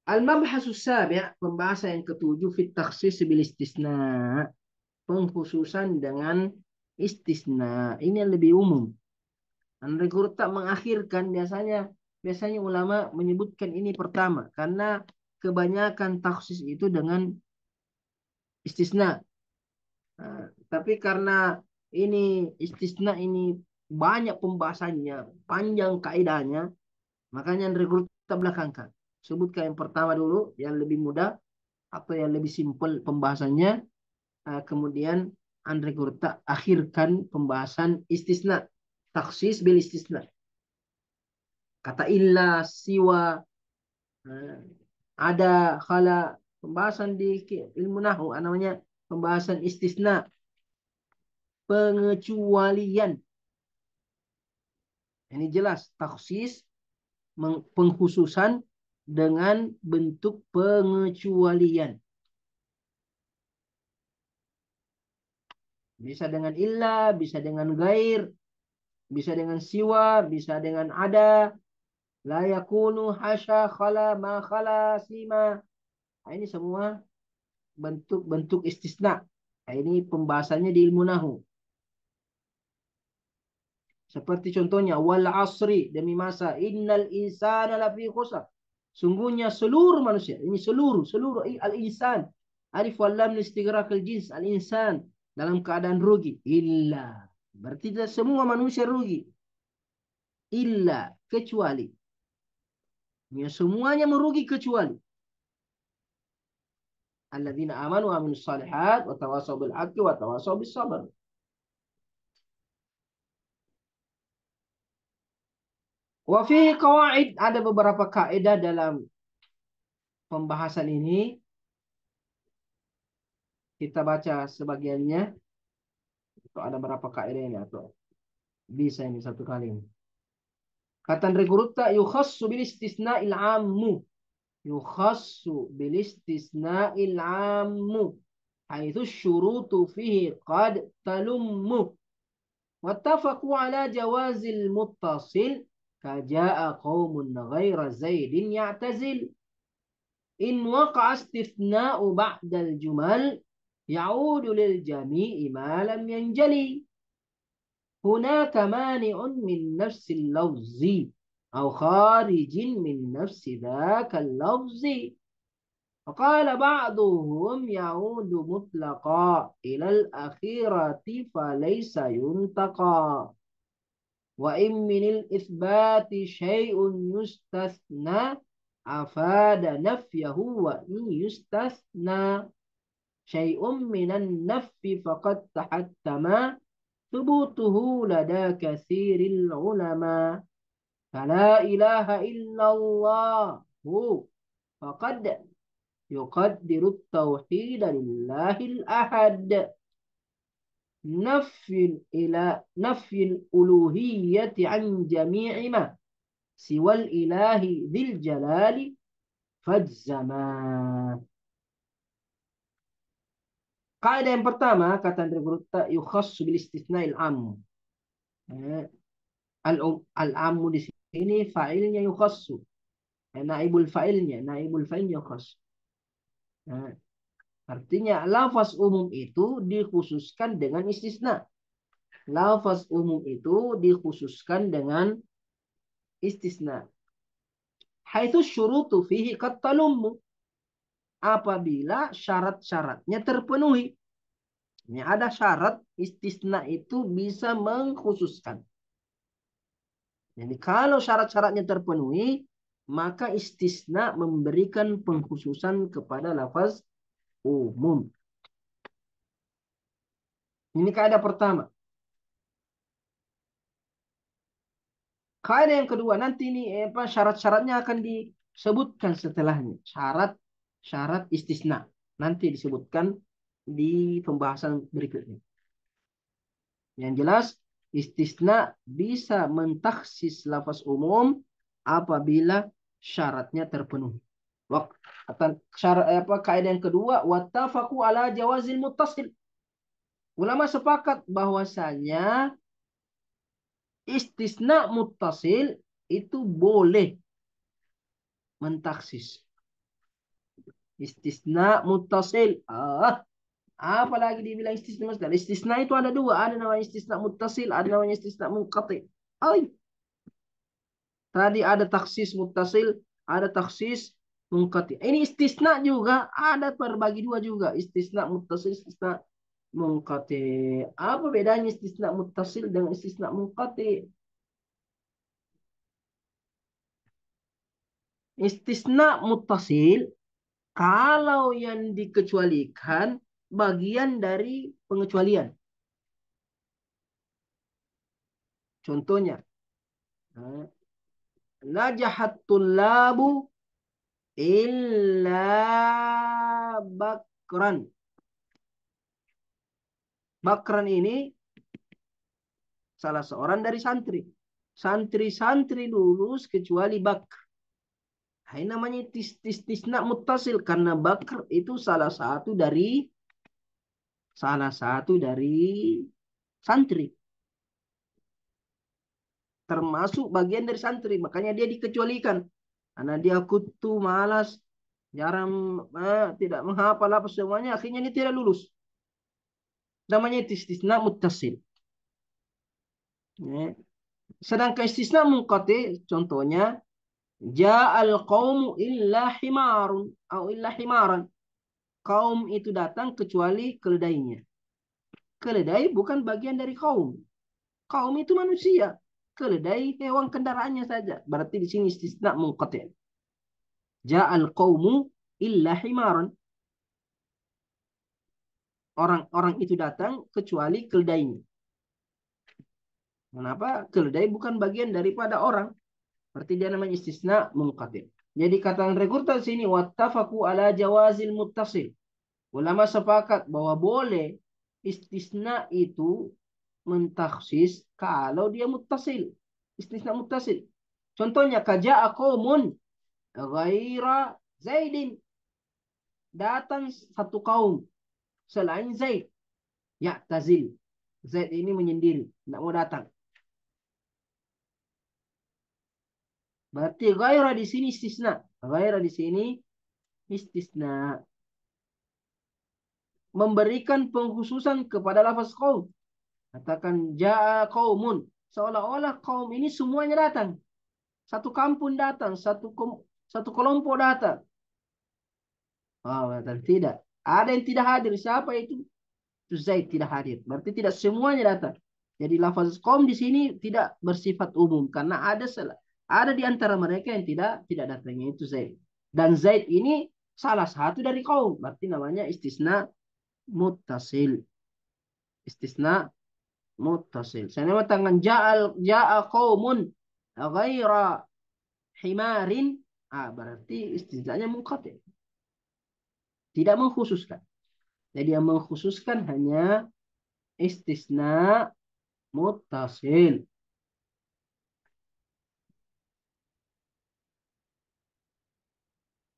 Al-mabhasus sabi', pembahasan yang ketujuh, fit takhsis bil istisna. Pengkhususan dengan istisna. Ini yang lebih umum. Andai Guru tak mengakhirkan, biasanya ulama menyebutkan ini pertama karena kebanyakan takhsis itu dengan istisna. Nah, tapi karena ini istisna ini banyak pembahasannya, panjang kaidahnya, makanya Andai Guru tak belakangkan. Sebutkan yang pertama dulu, yang lebih mudah atau yang lebih simpel pembahasannya. Kemudian Andre Gurta akhirkan pembahasan istisna, taksis bil istisna. Kata illa, siwa, ada, khala, pembahasan di ilmu nahwu namanya pembahasan istisna, pengecualian. Ini jelas taksis, pengkhususan dengan bentuk pengecualian. Bisa dengan illa, bisa dengan gair, bisa dengan siwa, bisa dengan ada. La yakunu hasya khala ma khala sima. Nah, ini semua bentuk-bentuk istisna. Nah, ini pembahasannya di ilmu nahwu. Seperti contohnya wal asri, demi masa, innal insana lafi khusr. Sungguhnya seluruh manusia, ini seluruh al insan. Alif wal lam listighraq al jins, al insan dalam keadaan rugi. Illa, berarti semua manusia rugi. Illa, kecuali. Ya, semuanya merugi kecuali alladzina amanu wa amilus shalihat wa tawasaw bil haqqi wa tawasaw bis sabr. Wa fi qawaid, ada beberapa kaidah dalam pembahasan ini. Kita baca sebagiannya. Atau ada berapa kaidah ini atau bisa ini satu kali ini. Kata Regrutta yukhassu bil istisna'il 'ammu. Yukhassu bil istisna'il 'ammu. Haitsu syurutu fihi qad talummu. Wattafaqu ala jawazil muttasil kaja'a qaumun ghaira zaidin ya'tazil. In waqa'a istithna'u ba'dal jumal ya'udu lil jami'i ma lam yanjali. هناك مانع من نفس اللفظ أو خارج من نفس ذاك اللفظ. وقال بعضهم يعود مطلقا إلى الأخيرة فليس ينتقى. وإن من الإثبات شيء يستثنى أفاد نفيه، وإن يستثنى شيء من النفي فقد تحتم ثبوته لدى كثير العلماء. فلا إله إلا الله فقد يقدر التوحيد لله الأحد. نفي الألوهية عن جميع ما سوى الإله ذي الجلال فاجزما. Kaidah yang pertama, kata Regrutta, yukhassu bil istisna'il 'am. Al-'ammu di sini fa'ilnya yukhassu. Naibul fa'ilnya yukhassu. Artinya lafaz umum itu dikhususkan dengan istisna. Lafaz umum itu dikhususkan dengan istisna. Haitsu syurutu fihi qad talummu. Apabila syarat-syaratnya terpenuhi. Ini ada syarat istisna itu bisa mengkhususkan. Jadi kalau syarat-syaratnya terpenuhi, maka istisna memberikan pengkhususan kepada lafaz umum. Ini kaidah pertama. Kaidah yang kedua, nanti ini syarat-syaratnya akan disebutkan setelahnya. Syarat istisna nanti disebutkan di pembahasan berikutnya. Yang jelas istisna bisa mentaksis lafaz umum apabila syaratnya terpenuhi. Kaidah yang kedua, wattafaqu ala jawazil muttasil. Ulama sepakat bahwasanya istisna muttasil itu boleh mentaksis. Istisna muttasil. Apalagi dibilang istisna muttasil. Istisna itu ada dua. Ada namanya istisna muttasil, ada namanya istisna munqati. Tadi ada taksis muttasil, ada taksis munqati. Ini istisna juga ada terbagi dua juga. Istisna muttasil, istisna munqati. Apa bedanya istisna muttasil dengan istisna munqati? Istisna muttasil kalau yang dikecualikan bagian dari pengecualian. Contohnya, najahat tullabu illa bakran. Bakran ini salah seorang dari santri. Santri-santri lulus kecuali Bakr. Ini namanya istisna muttasil karena Bakr itu salah satu dari santri. Termasuk bagian dari santri, makanya dia dikecualikan. Karena dia kutu, malas, jarang tidak menghafal apa semuanya, akhirnya ini tidak lulus. Namanya istisna muttasil. Sedangkan istisna munqati contohnya ja'al qaumu illa himarun atau illa himaran. Kaum itu datang kecuali keledainya. Keledai bukan bagian dari kaum. Kaum itu manusia. Keledai hewan kendaraannya saja. Berarti di sini istisna munqati. Ja'al qaumu illa himaran. Orang-orang itu datang kecuali keledainya. Kenapa? Keledai bukan bagian daripada orang. Berarti dia namanya istisna munqati. Jadi kata Regurta di sini wattafaqu ala jawazil muttasil. Ulama sepakat bahwa boleh istisna itu mentaksis kalau dia muttasil. Istisna muttasil. Contohnya kaja'a qaumun ghaira Zaidin. Datang satu kaum selain Zaid. Ya'tazil. Zaid ini menyendiri, tidak mau datang. Berarti ghaira di sini istisna. Ghaira di sini istisna. Memberikan pengkhususan kepada lafaz qaum. Katakan ja'a qaumun. Seolah-olah kaum ini semuanya datang. Satu kampung datang, satu kelompok datang. Dan tidak. Ada yang tidak hadir. Siapa itu? Itu Zaid tidak hadir. Berarti tidak semuanya datang. Jadi lafaz qaum di sini tidak bersifat umum karena ada di antara mereka yang tidak datangnya itu Zaid. Dan Zaid ini salah satu dari kaum. Berarti namanya istisna muttasil. Istisna muttasil. Saya mengatakan ja'a qaumun ghaira himarin. Berarti istisnanya munqati. Tidak mengkhususkan. Jadi yang mengkhususkan hanya istisna muttasil.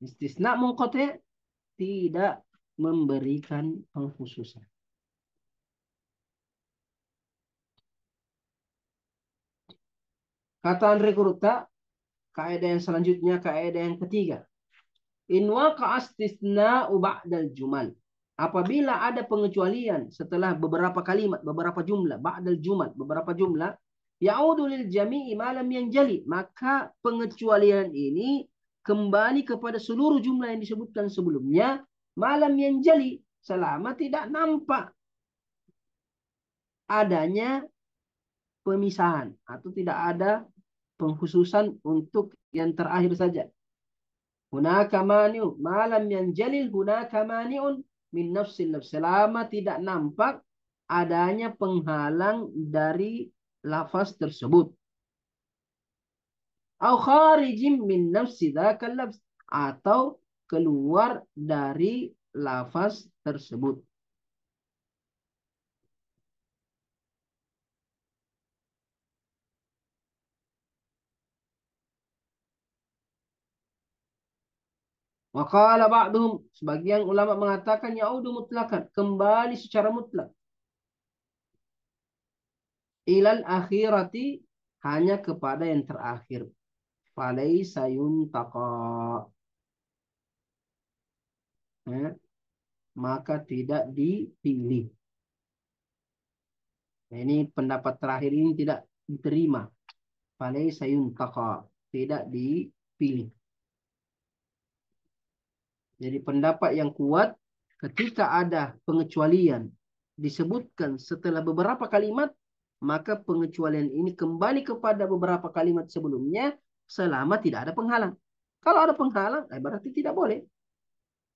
Istisna munqati tidak memberikan pengkhususan. Kata Andre Kuruta, kaidah yang selanjutnya, kaidah yang ketiga. In waqa'a istisna'u ba'dal jumal. Apabila ada pengecualian setelah beberapa kalimat, beberapa jumlah, ba'dal jumal, beberapa jumlah, ya'udu lil jami'i ma lam yanjali, maka pengecualian ini kembali kepada seluruh jumlah yang disebutkan sebelumnya, malam yanjali, selama tidak nampak adanya pemisahan atau tidak ada pengkhususan untuk yang terakhir saja. Hunaka mani'un malam yanjalil hunaka mani'un min nafsil lafz, selama tidak nampak adanya penghalang dari lafaz tersebut. Au kharijim min nafsi dzakal lafz, atau keluar dari lafaz tersebut. Waqala ba'duhum, sebagian ulama mengatakan ya'udu mutlakan, kembali secara mutlak. Ilal akhirati, hanya kepada yang terakhir. Falaysa yuntaqa, maka tidak dipilih. Ini pendapat terakhir ini tidak diterima. Falaysa yuntaqa, tidak dipilih. Jadi pendapat yang kuat, ketika ada pengecualian disebutkan setelah beberapa kalimat, maka pengecualian ini kembali kepada beberapa kalimat sebelumnya selama tidak ada penghalang. Kalau ada penghalang, berarti tidak boleh.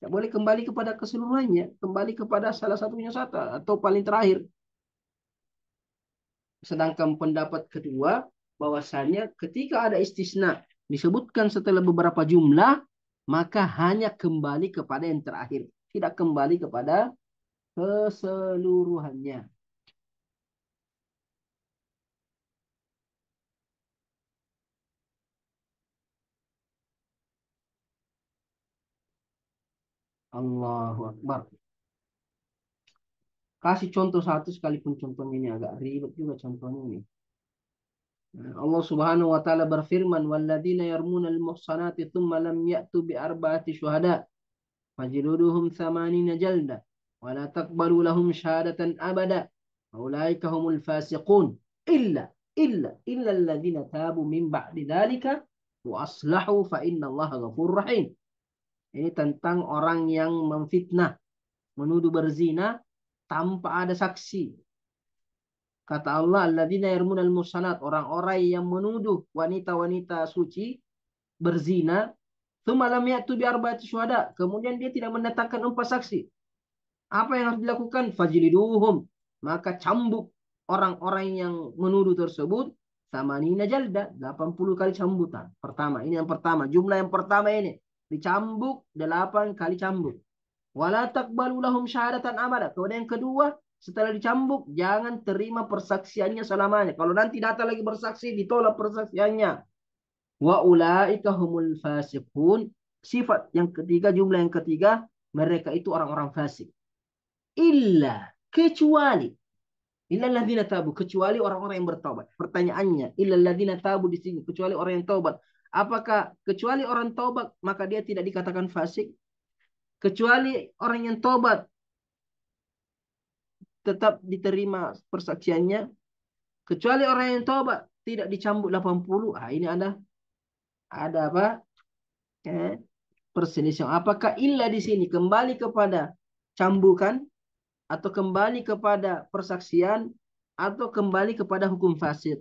Tidak boleh kembali kepada keseluruhannya, kembali kepada salah satunya saja atau paling terakhir. Sedangkan pendapat kedua bahwasanya ketika ada istisna disebutkan setelah beberapa jumlah, maka hanya kembali kepada yang terakhir, tidak kembali kepada keseluruhannya. Allahu Akbar. Kasih contoh satu sekalipun contohnya ini agak ribet juga contohnya ini. Allah Subhanahu wa taala berfirman, "Walladzina yarmuna al-muhsanati tsumma lam ya'tu bi arba'ati syuhada fajliduhum thamanina jalda wa la taqbalu lahum syahadatan abada. Ulaika humul fasiqun illa alladzina tabu min ba'di dzalika wa aslahu fa innallaha ghafurur rahim." Ini tentang orang yang memfitnah, menuduh berzina tanpa ada saksi. Kata Allah, alladzina yarmunal muhsanat, orang-orang yang menuduh wanita-wanita suci berzina, tsumma lam ya'tu bi arba'ati syuhada, kemudian dia tidak mendatangkan 4 saksi. Apa yang harus dilakukan? Fajliduhum, maka cambuk orang-orang yang menuduh tersebut samanina jalda, 80 kali cambukan. Pertama, ini yang pertama, jumlah yang pertama ini dicambuk 8 kali cambuk. Wala taqbalu lahum syahadatan abada. Kemudian yang kedua, setelah dicambuk, jangan terima persaksiannya selamanya. Kalau nanti datang lagi bersaksi, ditolak persaksiannya. Wa ulaika humul fasiqun. Sifat yang ketiga, jumlah yang ketiga, mereka itu orang-orang fasik. Illa, kecuali. Illa alladzina tabu, kecuali orang-orang yang bertaubat. Pertanyaannya, illa alladzina tabu di sini, kecuali orang yang taubat. Apakah kecuali orang taubat maka dia tidak dikatakan fasik? Kecuali orang yang taubat tetap diterima persaksiannya. Kecuali orang yang taubat tidak dicambuk 80. Ah, ini ada apa? Perselisihan. Apakah illa di sini kembali kepada cambukan atau kembali kepada persaksian atau kembali kepada hukum fasid?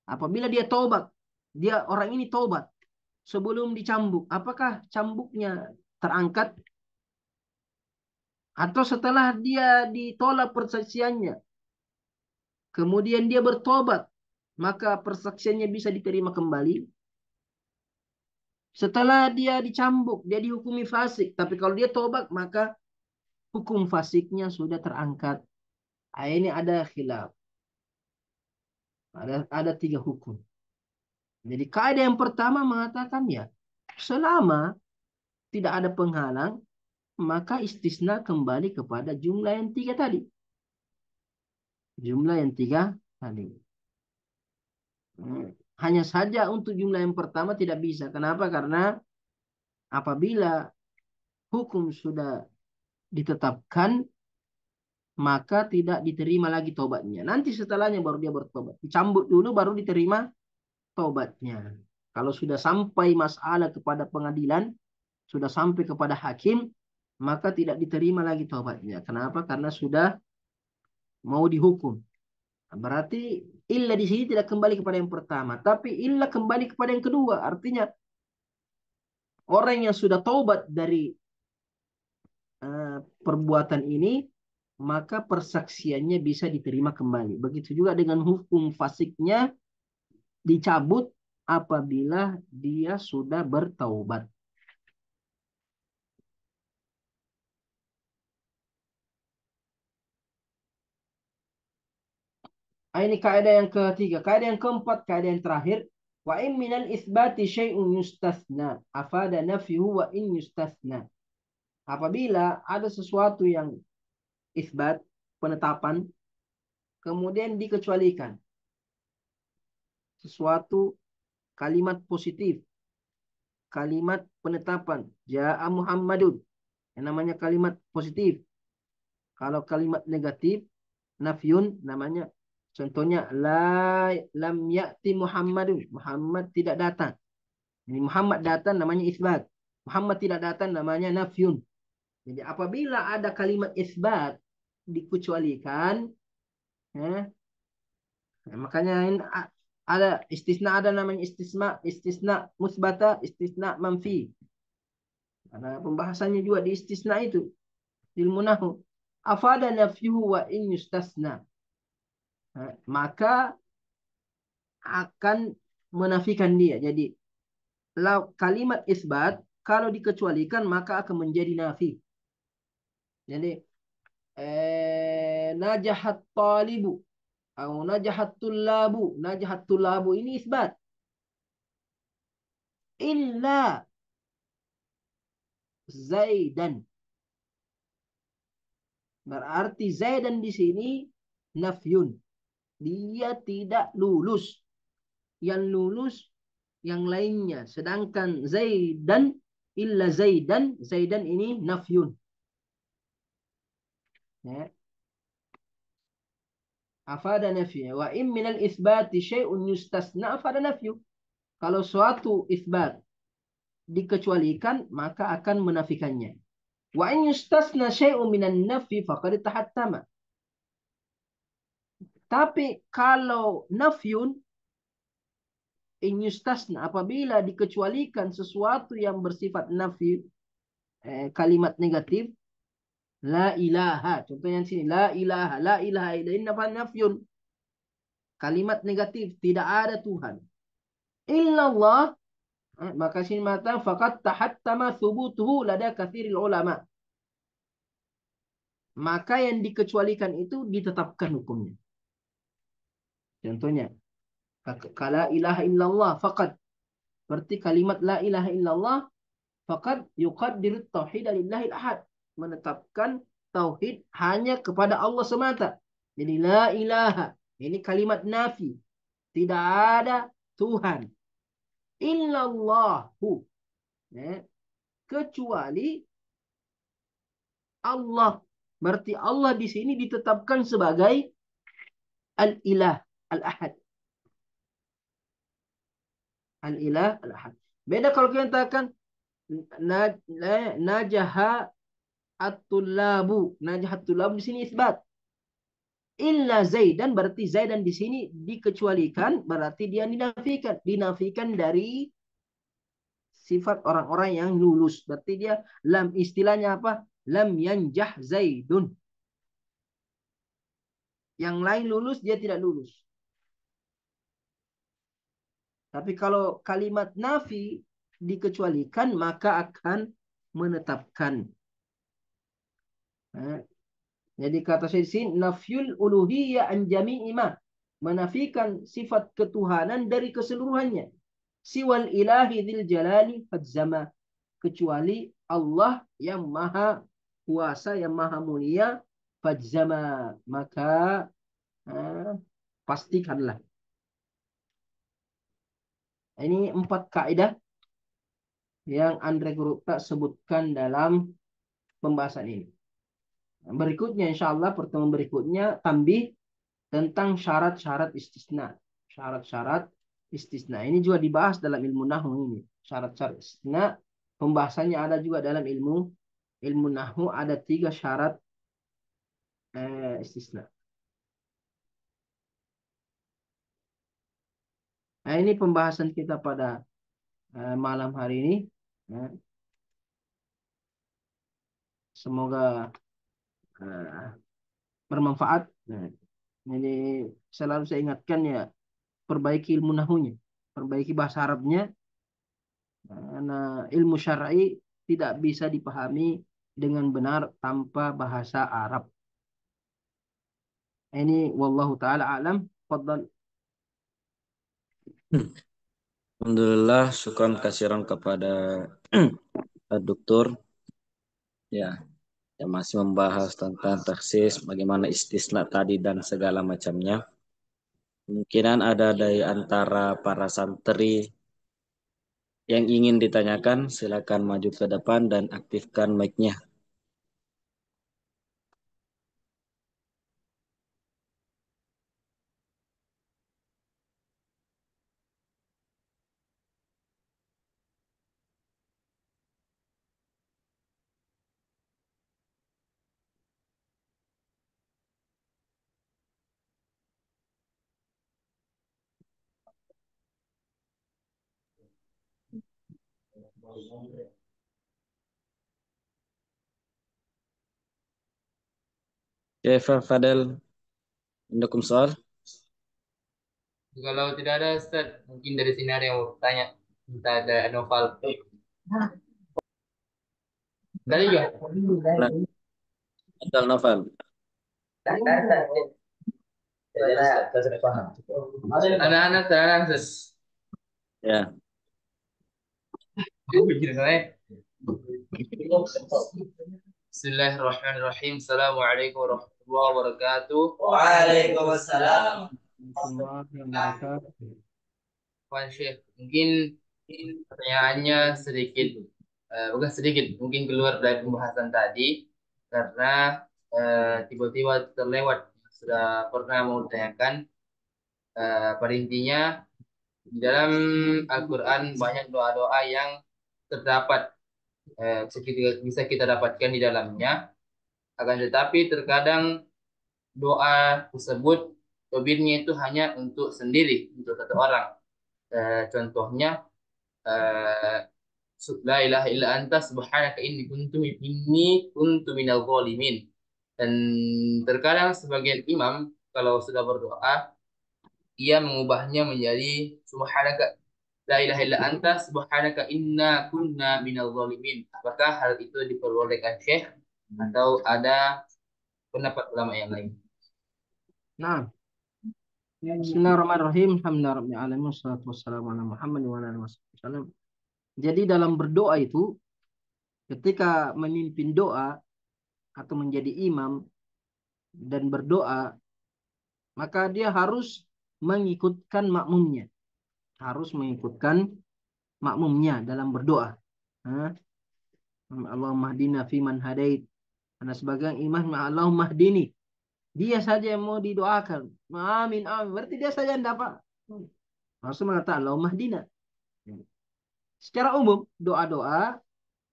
Apabila dia taubat, dia orang ini taubat sebelum dicambuk, apakah cambuknya terangkat? Atau setelah dia ditolak persaksiannya, kemudian dia bertobat, maka persaksiannya bisa diterima kembali? Setelah dia dicambuk, dia dihukumi fasik. Tapi kalau dia tobat, maka hukum fasiknya sudah terangkat. Ini ada khilaf. Ada 3 hukum. Jadi kaidah yang pertama mengatakan ya, selama tidak ada penghalang, maka istisna kembali kepada jumlah yang 3 tadi. Jumlah yang 3 tadi. Hanya saja untuk jumlah yang pertama tidak bisa. Kenapa? Karena apabila hukum sudah ditetapkan, maka tidak diterima lagi tobatnya. Nanti setelahnya baru dia bertobat. Dicambuk dulu baru diterima tobatnya. Kalau sudah sampai masalah kepada pengadilan, sudah sampai kepada hakim, maka tidak diterima lagi tobatnya. Kenapa? Karena sudah mau dihukum. Berarti illa di sini tidak kembali kepada yang pertama, tapi illa kembali kepada yang kedua. Artinya orang yang sudah taubat dari perbuatan ini, maka persaksiannya bisa diterima kembali. Begitu juga dengan hukum fasiknya dicabut apabila dia sudah bertaubat. Ini kaidah yang ketiga. Kaidah yang keempat, kaidah yang terakhir. Wa in minal isbati syai'un yustasna afada nafyuhu wa in yustasna. Apabila ada sesuatu yang isbat, penetapan, kemudian dikecualikan. Sesuatu kalimat positif, kalimat penetapan. Ja'a Muhammadun. Yang namanya kalimat positif. Kalau kalimat negatif, nafyun namanya. Contohnya, lam ya'ti Muhammadun. Muhammad tidak datang. Ini Muhammad datang namanya isbat. Muhammad tidak datang namanya nafyun. Jadi apabila ada kalimat isbat dikecualikan, makanya ada istisna, ada namanya istisna musbata, istisna manfi. Ada pembahasannya juga di istisna itu. Ilmu nahu. Afada nafyuhu wa in yustasna. maka akan menafikan dia. Jadi kalimat isbat kalau dikecualikan maka akan menjadi nafi. Jadi najahat talibu atau najahat tullabu ini isbat. Illa Zaidan. Berarti Zaidan di sini nafyun. Dia tidak lulus. Yang lulus yang lainnya. Sedangkan Zaidan illa Zaidan ini nafyun. Ya. Afada nafyu. Wa in minal isbati syai'un yustasna afada nafyu. Kalau suatu isbat dikecualikan maka akan menafikannya. Wa in yustasna syai'un minan nafyi faqad tahattama. Tapi kalau nafyun in yustasna apabila dikecualikan sesuatu yang bersifat nafi kalimat negatif la ilaha contohnya di sini la ilaha ini nafyun kalimat negatif tidak ada Tuhan illallah maka sini mata faqad tahattama thubutuhu lada katsiril ulama maka yang dikecualikan itu ditetapkan hukumnya contohnya la ilaha illallah faqad berarti kalimat la ilaha illallah faqad yuqaddiru tauhid lillahil ahad menetapkan tauhid hanya kepada Allah semata. Jadi la ilaha ini kalimat nafi. Tidak ada Tuhan. Illallahu. Ya. Kecuali Allah. Berarti Allah di sini ditetapkan sebagai al-ilah, al-ahad. Al-ilah, al-ahad. Beda kalau kita katakan najaha at-tullabu. Najaha at-tullabu di sini isbat. Illa Zaidan berarti Zaidan di sini dikecualikan berarti dia dinafikan dari sifat orang-orang yang lulus berarti dia lam istilahnya apa lam yanjah Zaidun yang lain lulus dia tidak lulus tapi kalau kalimat nafi dikecualikan maka akan menetapkan jadi kata saya di sini nafyul uluhiyya an jami'i ma menafikan sifat ketuhanan dari keseluruhannya siwal ilahi dzil jalali fadzama kecuali Allah yang maha kuasa yang maha mulia fadzama maka pastikanlah ini 4 kaidah yang Andre Gurupta sebutkan dalam pembahasan ini berikutnya insyaallah pertemuan berikutnya tambih tentang syarat-syarat istisna syarat-syarat istisna ini juga dibahas dalam ilmu nahwu ini syarat-syarat istisna pembahasannya ada juga dalam ilmu nahwu ada 3 syarat istisna. Nah ini pembahasan kita pada malam hari ini. Semoga bermanfaat. Jadi selalu saya ingatkan ya perbaiki ilmu nahwunya, perbaiki bahasa Arabnya. Karena ilmu syar'i tidak bisa dipahami dengan benar tanpa bahasa Arab. Ini wallahu taala alam. Fadhal. Alhamdulillah, syukran kasiran kepada dokter ya yang masih membahas tentang taksis, bagaimana istisna tadi dan segala macamnya. Kemungkinan ada dari antara para santri yang ingin ditanyakan, silakan maju ke depan dan aktifkan mic-nya. Oke, Fadel, عندكم سؤال؟ Kalau tidak ada Ustaz, mungkin dari sini ada yang mau tanya. Kita ada Noval. Tadi juga. Nah, Novel, Novel. Anak-anak, anak-anak, Ustaz. Ya. Bismillahirrahmanirrahim. Assalamualaikum warahmatullahi wabarakatuh. Waalaikumsalam. Warahmatullahi wabarakatuh. Pak Syekh, mungkin pertanyaannya sedikit, bukan sedikit, mungkin keluar dari pembahasan tadi, karena tiba-tiba terlewat. Sudah pernah mau tanyakan, pada intinya, di dalam Al-Quran banyak doa-doa yang terdapat, bisa kita dapatkan di dalamnya. Akan tetapi terkadang doa tersebut dobirnya itu hanya untuk sendiri, untuk satu orang. Contohnya, eh, la ilaha illa anta subhanaka inni kuntu minal zalimin. Dan terkadang sebagian imam kalau sudah berdoa, ia mengubahnya menjadi subhanaka la ilaha illa anta subhanaka inna kunna minal zalimin. Apakah hal itu diperbolehkan Syekh atau ada pendapat ulama yang lain? Nah, Bismillahirrahmanirrahim. Alhamdulillahirrahmanirrahim. Wassalatu wassalamu ala Muhammad wa ala alihi wasallam. Jadi dalam berdoa itu, ketika memimpin doa atau menjadi imam dan berdoa, maka dia harus mengikutkan makmumnya. Harus mengikutkan makmumnya dalam berdoa. Allahumma hdina fiman hadait. Karena sebagian imam Allahumma hdini. Dia saja yang mau didoakan. Amin, amin. Berarti dia saja yang dapat. Harus mengatakan Allahumma hdina. Secara umum, doa-doa,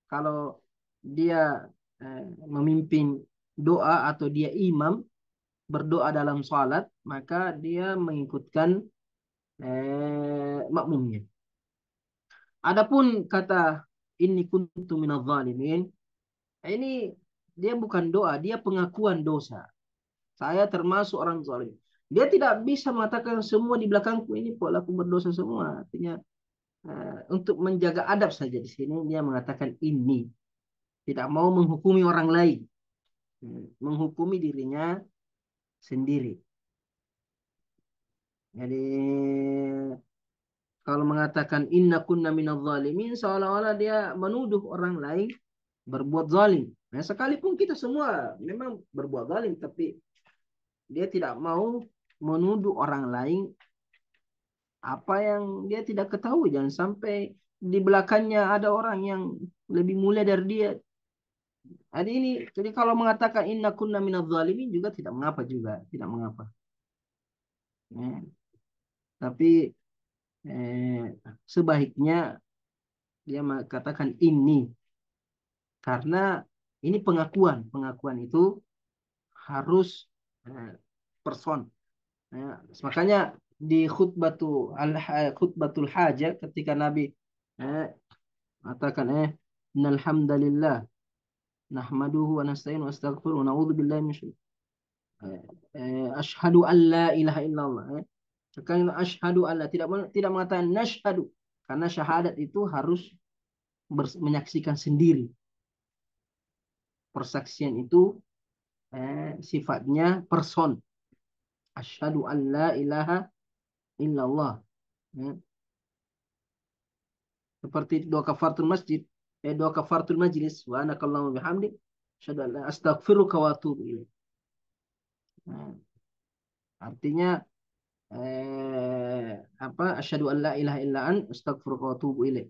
kalau dia memimpin doa atau dia imam berdoa dalam salat, maka dia mengikutkan makmumnya. Adapun kata inni kuntu minadh dhalimin, ini dia bukan doa, dia pengakuan dosa. Saya termasuk orang zalim. Dia tidak bisa mengatakan semua di belakangku ini pelaku berdosa semua. Artinya untuk menjaga adab saja di sini dia mengatakan ini, tidak mau menghukumi orang lain, menghukumi dirinya sendiri. Jadi kalau mengatakan inna kunna minadh zalimin, seolah-olah dia menuduh orang lain berbuat zalim. Nah, sekalipun kita semua memang berbuat zalim, tapi dia tidak mau menuduh orang lain apa yang dia tidak ketahui. Jangan sampai di belakangnya ada orang yang lebih mulia dari dia. Jadi kalau mengatakan inna kunna minadh zalimin juga tidak mengapa juga, tidak mengapa. Tapi sebaiknya dia mengatakan ini, karena ini pengakuan itu harus person. Makanya di khutbatul hajah ketika Nabi mengatakan innal hamdalillah nahmaduhu wa nasta'inu wa nastaghfiruh wa na'udzu billahi min syururi asyhadu an la ilaha illallah. Sekarang asyhadu alla, tidak mengatakan nashhadu, karena syahadat itu harus menyaksikan sendiri. Persaksian itu sifatnya person. Asyhadu an la ilaha illallah. Seperti doa kafaratul masjid, doa kafaratul majlis, wa anakallahumma bihamdik, asyhadu an la astaghfiruka wa atubu ilaik. Artinya asyhadu an la ilaha illa ant astaghfiruka wa atubu ilaik.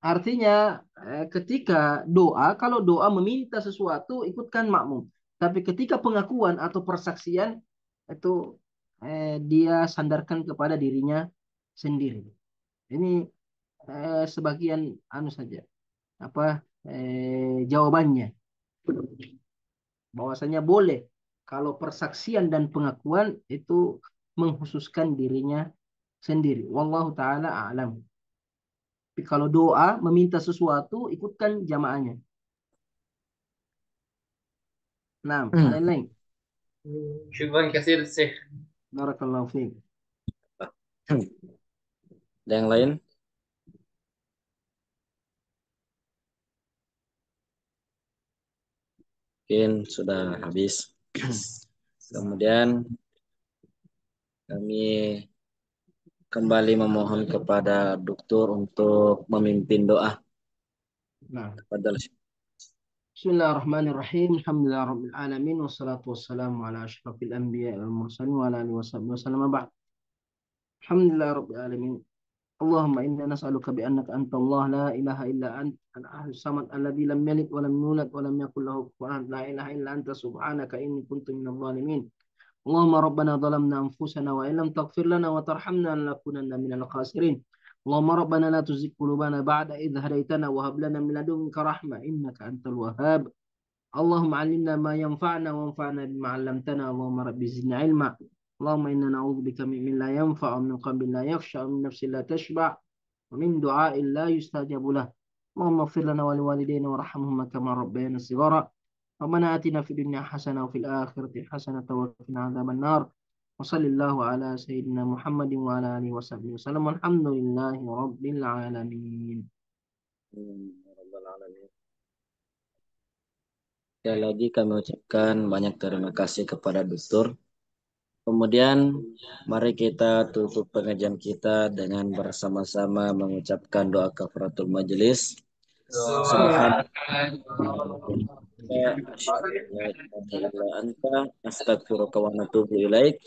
Artinya ketika doa, kalau doa meminta sesuatu ikutkan makmum. Tapi ketika pengakuan atau persaksian itu dia sandarkan kepada dirinya sendiri. Ini sebagian saja jawabannya. Bahwasanya boleh kalau persaksian dan pengakuan itu mengkhususkan dirinya sendiri. Wallahu taala a'lam. Tapi kalau doa meminta sesuatu ikutkan jamaahnya. Nah, ada yang lain. Syukran kasih Syekh. Barakallahu fiik. Ada yang lain? Mungkin sudah habis. Kemudian kami kembali memohon kepada dokter untuk memimpin doa. Nah. Kepada Bismillahirrahmanirrahim. Alhamdulillah rabbil alamin wassalatu wassalamu ala asyrafil anbiya wal mursalin wa ala alihi wasallam. Ba'd. Alhamdulillah rabbil alamin. Allahumma inna nas'aluka bi annaka anta Allah la ilaha illa anta al-ahad samad alladzi lam yalid wa lam yulad wa lam yakul lahu kufuwan ahad. La ilaha illa anta subhanaka inni kuntu minadh dhalimin. Allahumma rabbana zalamna anfusana wa illam taghfir lana wa tarhamna lanakunanna minal khasirin. Allahumma rabbana la tuzigh qulubana ba'da idh hadaytana wa hab lana min ladunka rahmah innaka antal wahhab. Allahumma 'allimna ma yanfa'una wanfa'na bima 'allamtana. Allahumma rabbi zidna 'ilma. Allahumma inna na'udzubika min la yanfa'u min qalbin la yakhsha min nafsin la tashba' wa min du'a'in la yustajabu lah. Allahumma ighfir lana wa liwalidayna warhamhuma kama rabbayana shighara. ربنا آتنا في الدنيا حسنة وفي الآخرة حسنة وقنا عذاب النار وصلى الله على سيدنا محمد وعلى آله وصحبه وسلم والحمد لله رب العالمين. Sekali lagi kami ucapkan banyak terima kasih kepada dokter. Kemudian mari kita tutup pengajian kita dengan bersama-sama mengucapkan doa kafaratul majelis. Astaghfiruka wa atubu ilaik.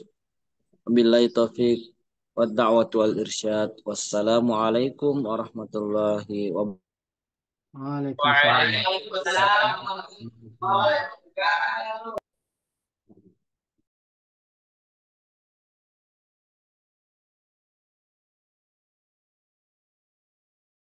Wabillahi taufiq wad da'watu wal irsyad. Wassalamualaikum warahmatullahi wabarakatuh. Waalaikumsalam.